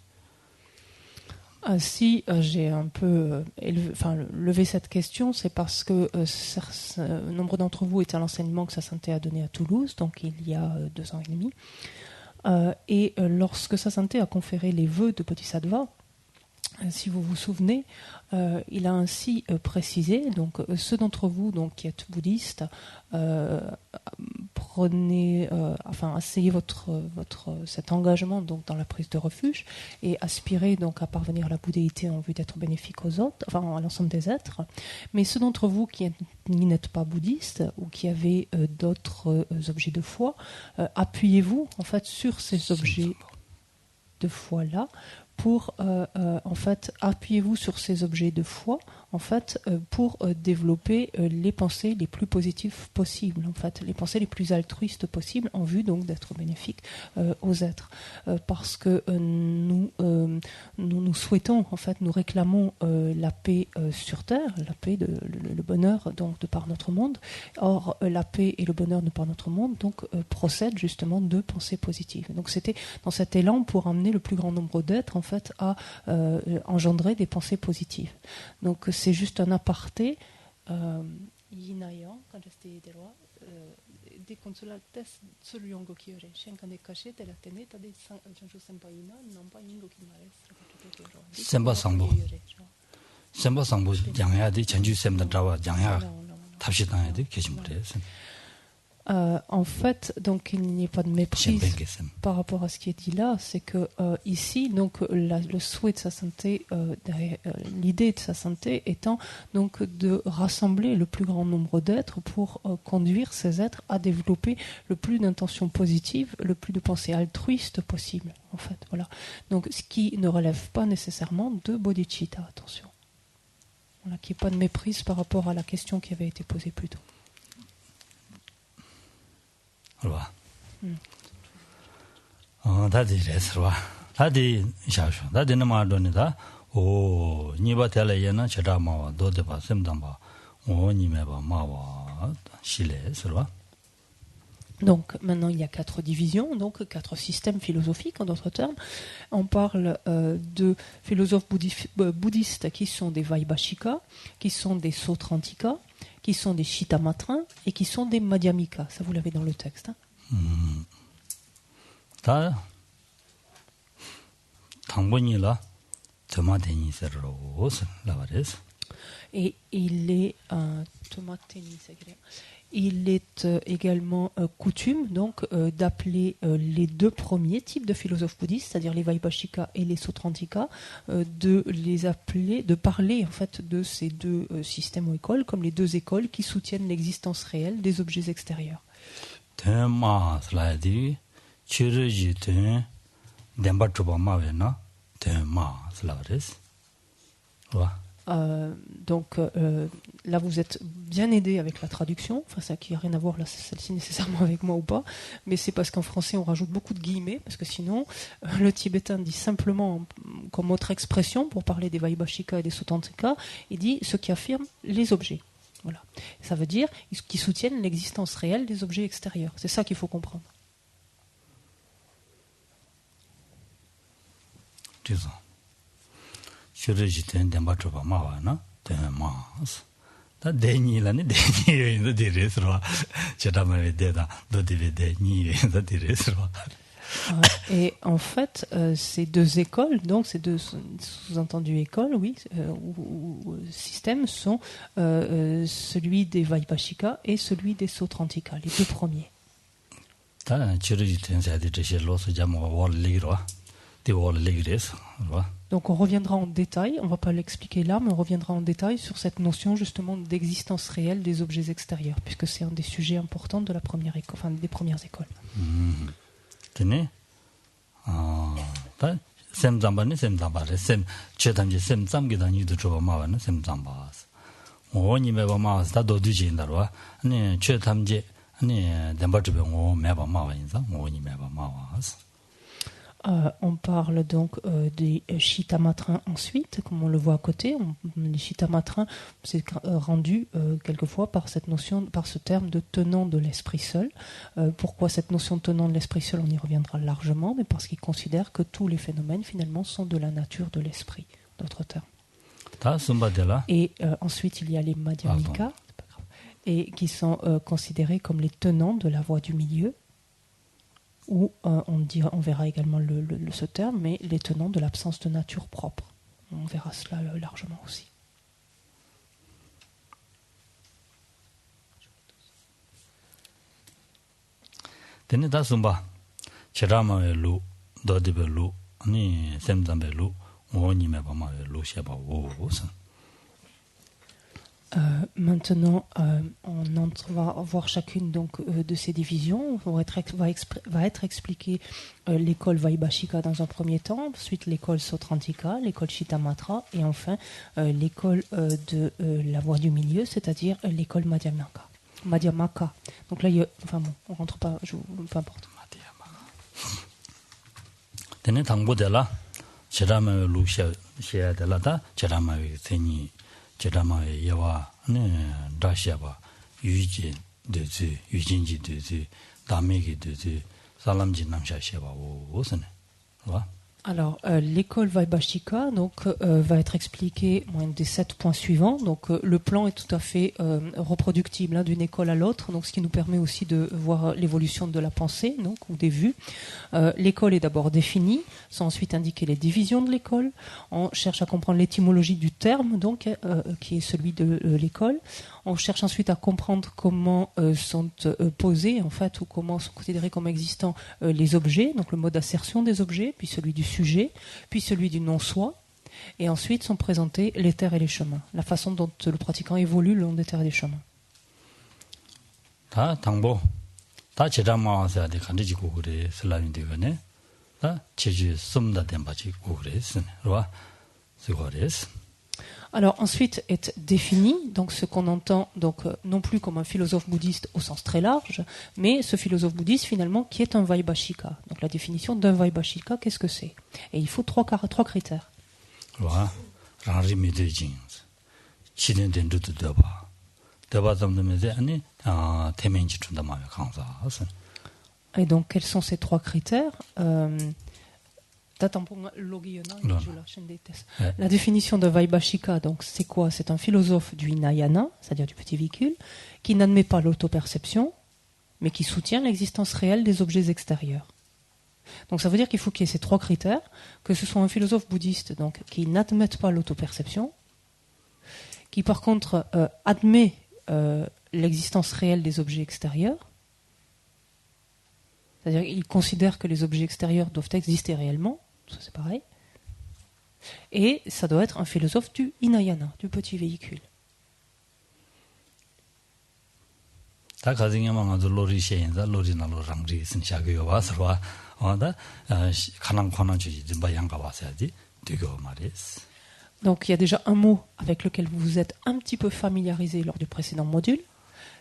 Si j'ai un peu levé cette question, c'est parce que nombre d'entre vous étaient à l'enseignement que Sasanté a donné à Toulouse, donc il y a 2 ans et demi. Et lorsque Sasanté a conféré les vœux de Bodhisattva, si vous vous souvenez, il a ainsi précisé, donc ceux d'entre vous donc, qui êtes bouddhistes, asseyez cet engagement donc, dans la prise de refuge et aspirez donc à parvenir à la bouddhéité en vue d'être bénéfique aux autres, à l'ensemble des êtres. Mais ceux d'entre vous qui n'êtes pas bouddhistes ou qui avez d'autres objets de foi, appuyez-vous en fait sur ces objets de foi-là. Pour appuyez-vous sur ces objets de foi pour développer les pensées les plus positives possibles, les pensées les plus altruistes possibles en vue donc d'être bénéfiques aux êtres, parce que nous souhaitons nous réclamons la paix sur terre, la paix le bonheur donc de par notre monde. Or la paix et le bonheur de par notre monde donc procèdent justement de pensées positives. Donc c'était dans cet élan pour amener le plus grand nombre d'êtres à engendrer des pensées positives. Donc c'est juste un aparté. semba sangbo 장해야 돼 전주 쌤들 잡아 장해 탑시당해야 돼 계신분들 En fait, donc il n'y a pas de méprise par rapport à ce qui est dit là, c'est que ici, donc le souhait de sa santé, l'idée de sa santé étant donc de rassembler le plus grand nombre d'êtres pour conduire ces êtres à développer le plus d'intentions positives, le plus de pensées altruistes possible. En fait, voilà. Donc, ce qui ne relève pas nécessairement de bodhicitta, attention. Voilà, qu'il n'y ait pas de méprise par rapport à la question qui avait été posée plus tôt. Voilà. 다들 이래서 다들 샤쇼 다들 말도니다 오 니바 텔레나 제다마 도데바 셈담바 오 니메바 마와 실레스로. Donc maintenant il y a 4 divisions, donc 4 systèmes philosophiques en d'autres termes. On parle de philosophes bouddhistes qui sont des Vaibhashika, qui sont des Sautrantika, qui sont des Chittamatrins et qui sont des Madhyamika. Ça vous l'avez dans le texte. Et il est également coutume donc d'appeler les 2 premiers types de philosophes bouddhistes, c'est-à-dire les Vaibhashika et les Sautrantika, de parler en fait de ces 2 systèmes ou écoles comme les 2 écoles qui soutiennent l'existence réelle des objets extérieurs. Donc là vous êtes bien aidé avec la traduction, ça qui n'a rien à voir là, celle-ci nécessairement avec moi ou pas, mais c'est parce qu'en français on rajoute beaucoup de guillemets, parce que sinon le tibétain dit simplement comme autre expression pour parler des Vaibhashika et des Sautrantika, il dit ce qui affirme les objets. Voilà. Ça veut dire qu'ils soutiennent l'existence réelle des objets extérieurs. C'est ça qu'il faut comprendre. 다 대니라니 대니에서 데레스로 제다마에 대다 도디베 대니에서 데레스로. Et en fait, ces deux écoles, donc ces deux sous-entendus écoles, oui, ou systèmes sont celui des Vaibhashika et celui des Sautrantika, les deux premiers. Donc on reviendra en détail, on ne va pas l'expliquer là, mais on reviendra en détail sur cette notion justement d'existence réelle des objets extérieurs, puisque c'est un des sujets importants de la première école, enfin des premières écoles. 되네. 다 샘잠바네 샘잠바레 샘 최담지 샘잠게 다니도 저 마와는 샘잠바스. 오니메 바마스 다 도디진다로. 아니 최담지 아니 담바트베 오 메바 마와인자 오니메 바마와스. On parle donc des Chittamatrins ensuite, comme on le voit à côté. Les Chittamatrins, c'est rendu quelquefois par cette notion, par ce terme de tenant de l'esprit seul. Pourquoi cette notion de tenant de l'esprit seul, on y reviendra largement, mais parce qu'ils considèrent que tous les phénomènes finalement sont de la nature de l'esprit, d'autres termes. Et ensuite il y a les Madhyamika, et qui sont considérés comme les tenants de la voie du milieu. Ou on verra également ce terme, mais les tenants de l'absence de nature propre. On verra cela largement aussi. Maintenant, on va voir chacune donc de ces divisions. Va être expliqué l'école Vaibhashika dans un premier temps, ensuite l'école Sautrantika, l'école Chittamatra, et enfin l'école de la voie du milieu, c'est-à-dire l'école Madhyamaka. Donc là, enfin bon, on rentre pas, peu importe. 제라마의 예와 네 다시아바 유진 되지 유진지 되지 담에게 되지 살람진 남샤시아바 오스네 와 Alors, l'école Vaibhashika donc, va être expliquée des 7 points suivants. Donc, le plan est tout à fait reproductible d'une école à l'autre, donc ce qui nous permet aussi de voir l'évolution de la pensée, donc, ou des vues. L'école est d'abord définie, sont ensuite indiquées les divisions de l'école. On cherche à comprendre l'étymologie du terme, donc, qui est celui de l'école. On cherche ensuite à comprendre comment sont posés, en fait, ou comment sont considérés comme existants les objets, donc le mode d'assertion des objets, puis celui du sujet, puis celui du non-soi, et ensuite sont présentés les terres et les chemins, la façon dont le pratiquant évolue le long des terres et des chemins. Alors ensuite est défini donc ce qu'on entend donc non plus comme un philosophe bouddhiste au sens très large, mais ce philosophe bouddhiste finalement qui est un Vaibhashika. Donc la définition d'un Vaibhashika, qu'est-ce que c'est? Et il faut trois critères. Et donc quels sont ces trois critères? La définition de Vaibhashika, donc c'est quoi? C'est un philosophe du Hinayana, c'est-à-dire du petit véhicule, qui n'admet pas l'auto-perception, mais qui soutient l'existence réelle des objets extérieurs. Donc ça veut dire qu'il faut qu'il y ait ces trois critères, que ce soit un philosophe bouddhiste donc, qui n'admette pas l'auto-perception, qui par contre admet l'existence réelle des objets extérieurs, c'est-à-dire qu'il considère que les objets extérieurs doivent exister réellement, ça c'est pareil, et ça doit être un philosophe du Hinayana, du petit véhicule. Donc il y a déjà un mot avec lequel vous vous êtes un petit peu familiarisé lors du précédent module,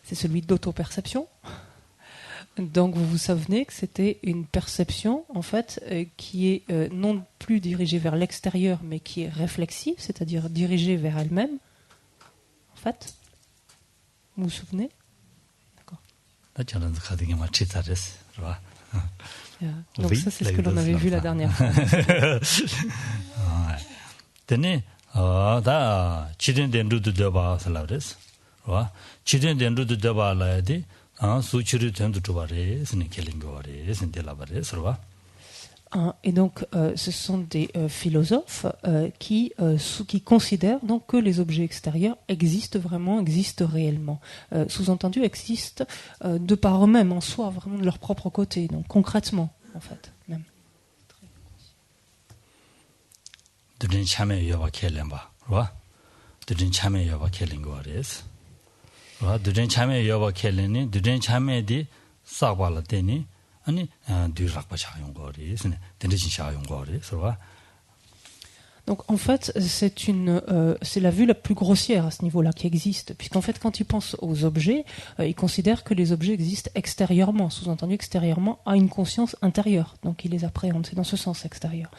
c'est celui d'auto-perception. Donc vous vous souvenez que c'était une perception en fait qui est non plus dirigée vers l'extérieur mais qui est réflexive, c'est-à-dire dirigée vers elle-même. En fait, vous vous souvenez? D'accord. Donc ça c'est ce que l'on avait vu la dernière fois. 와 지된 된도도 잡아라야지 아 수치를 된도 줘봐래 스는 켈링거래 스는데라바래 서와 Et donc, ce sont des philosophes qui considèrent donc que les objets extérieurs existent vraiment, existent réellement. Sous-entendu, existent de par eux-mêmes, en soi, vraiment de leur propre côté, donc concrètement, en fait, même. 드린 참에 여바 켈렘바 와 드린 참에 여바 켈링거래스 와 드린 참에 여바 켈레니 드린 참에디 싸발라 되니 아니 뒤락바 차용거리 스네 드리진 차용거리 서와 Donc en fait, c'est la vue la plus grossière à ce niveau-là qui existe, puisqu'en fait, quand ils pensent aux objets, ils considèrent que les objets existent extérieurement, sous-entendu extérieurement, à une conscience intérieure. Donc ils les appréhendent, c'est dans ce sens extérieur.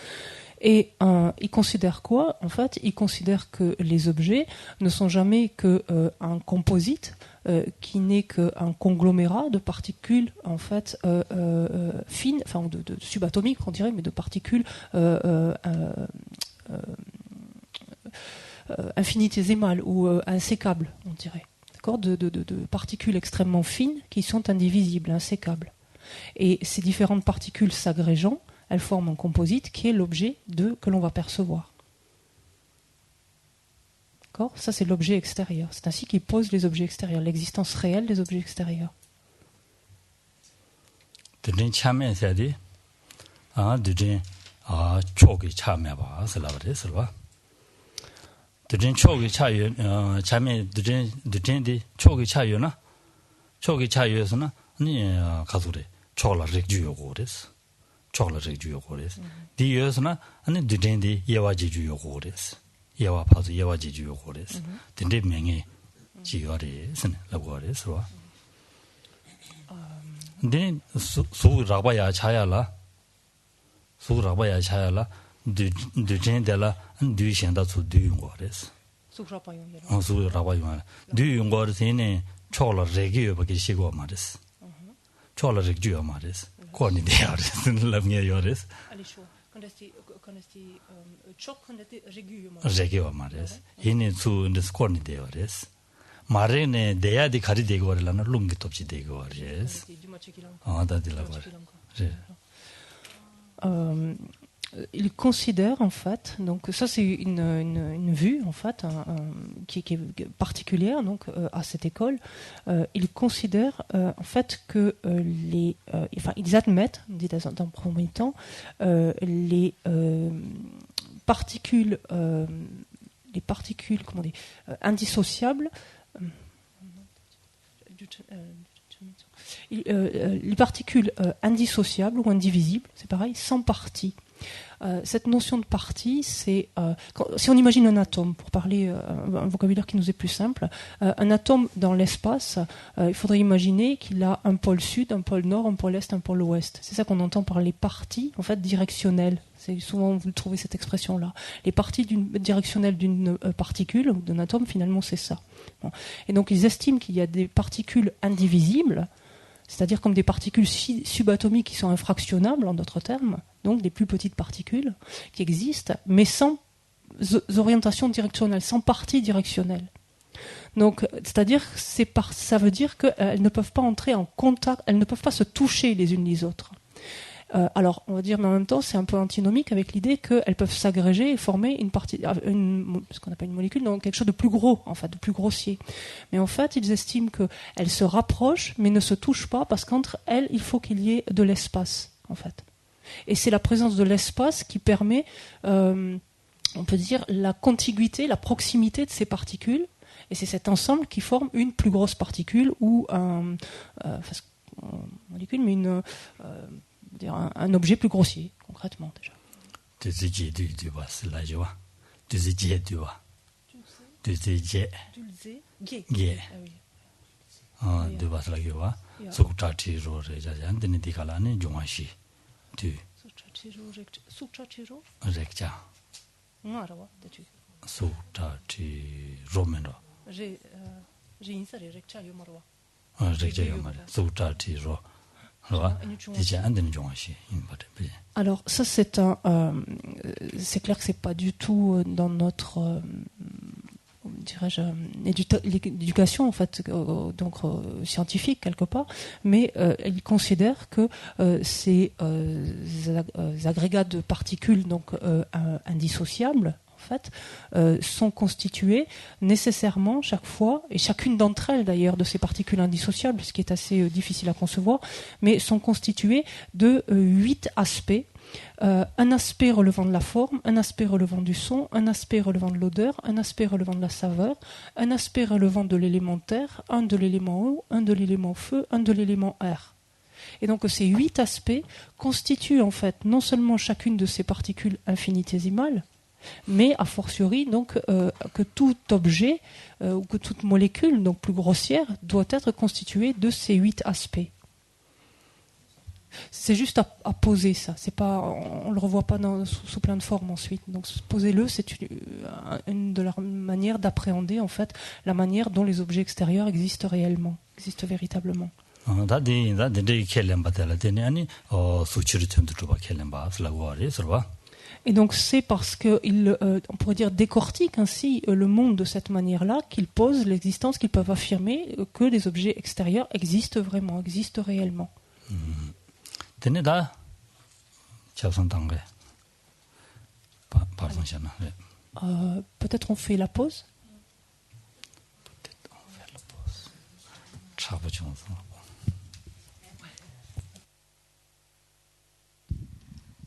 Et ils considèrent quoi? En fait, ils considèrent que les objets ne sont jamais qu'un composite, qui n'est qu'un conglomérat de particules en fait fines, enfin de subatomiques on dirait, mais de particules infinitésimales ou insécables, on dirait, d'accord, de particules extrêmement fines qui sont indivisibles, insécables. Et ces différentes particules s'agrégeant, elles forment un composite qui est l'objet que l'on va percevoir. D'accord ? Ça, c'est l'objet extérieur. C'est ainsi qu'ils posent les objets extérieurs, l'existence réelle des objets extérieurs. 초콜릿 주요고레스 디여스나 아니 드젠디 예와지 주요고레스 예와 파즈 예와지 주요고레스 딘데 명예 지거레스는 라고레스와 근데 수라바야 차야라 수라바야 차야라 드젠데라 드셴다 수드용고레스 수라바요 수라바요 드용고레스네 초콜릿 레기여밖에 시고 말레스 초콜릿 주요 말레스 Corni de Ares, la mia Iores. Regio Mares. In su in the Corni de Ares. Marene dea di cari de Gorelana, lunghi topci de Gores. Ah, da di lavare. Ils considèrent en fait, donc ça c'est une vue en fait qui est particulière donc à cette école. Ils considèrent en fait que ils admettent, dit dans un premier temps, les particules comment dire, indissociables. Les particules indissociables ou indivisibles, c'est pareil, sans partie. Cette notion de partie, c'est si on imagine un atome, pour parler un vocabulaire qui nous est plus simple, un atome dans l'espace, il faudrait imaginer qu'il a un pôle sud, un pôle nord, un pôle est, un pôle ouest. C'est ça qu'on entend par les parties en fait directionnelles. C'est souvent vous trouvez cette expression-là. Les parties directionnelles d'une particule ou d'un atome, finalement, c'est ça. Bon. Et donc ils estiment qu'il y a des particules indivisibles, c'est-à-dire comme des particules subatomiques qui sont infractionnables, en d'autres termes, donc des plus petites particules qui existent, mais sans orientation directionnelle, sans partie directionnelle. Donc, c'est-à-dire, ça veut dire qu'elles ne peuvent pas entrer en contact, elles ne peuvent pas se toucher les unes les autres. Alors, on va dire, mais en même temps, c'est un peu antinomique avec l'idée qu'elles peuvent s'agréger et former ce qu'on appelle une molécule, donc quelque chose de plus gros, en fait, de plus grossier. Mais en fait, ils estiment qu'elles se rapprochent, mais ne se touchent pas, parce qu'entre elles, il faut qu'il y ait de l'espace, en fait. Et c'est la présence de l'espace qui permet, on peut dire, la contiguïté, la proximité de ces particules, et c'est cet ensemble qui forme une plus grosse particule ou molécule, mais un objet plus grossier, concrètement déjà. Alors ça c'est l'éducation en fait, donc scientifique quelque part, mais il considère que ces agrégats de particules donc indissociables en fait, sont constituées nécessairement chaque fois, et chacune d'entre elles d'ailleurs de ces particules indissociables, ce qui est assez difficile à concevoir, mais sont constituées de 8 aspects. Un aspect relevant de la forme, un aspect relevant du son, un aspect relevant de l'odeur, un aspect relevant de la saveur, un aspect relevant de l'élément terre, un de l'élément eau, un de l'élément feu, un de l'élément air. Et donc ces 8 aspects constituent en fait non seulement chacune de ces particules infinitésimales, mais a fortiori donc que tout objet ou que toute molécule donc plus grossière doit être constituée de ces 8 aspects. C'est juste à poser ça, c'est pas, on le revoit pas sous plein de formes ensuite. Donc poser-le, c'est une de leurs manières d'appréhender en fait la manière dont les objets extérieurs existent réellement, existent véritablement. Et donc c'est parce qu'ils, on pourrait dire, décortiquent ainsi le monde de cette manière-là qu'ils posent l'existence, qu'ils peuvent affirmer que les objets extérieurs existent vraiment, existent réellement. Peut-être on fait la pause.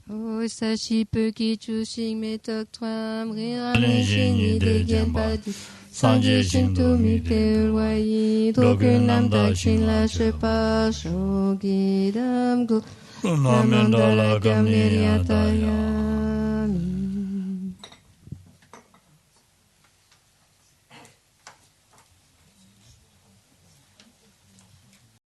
O sashi peu ki chu shing me tok tram ri shing de gen pa di sanje shing tu mi te wai do que nam da shing la she pa sho gi dam gu nam da la gam ni ya ta ya mi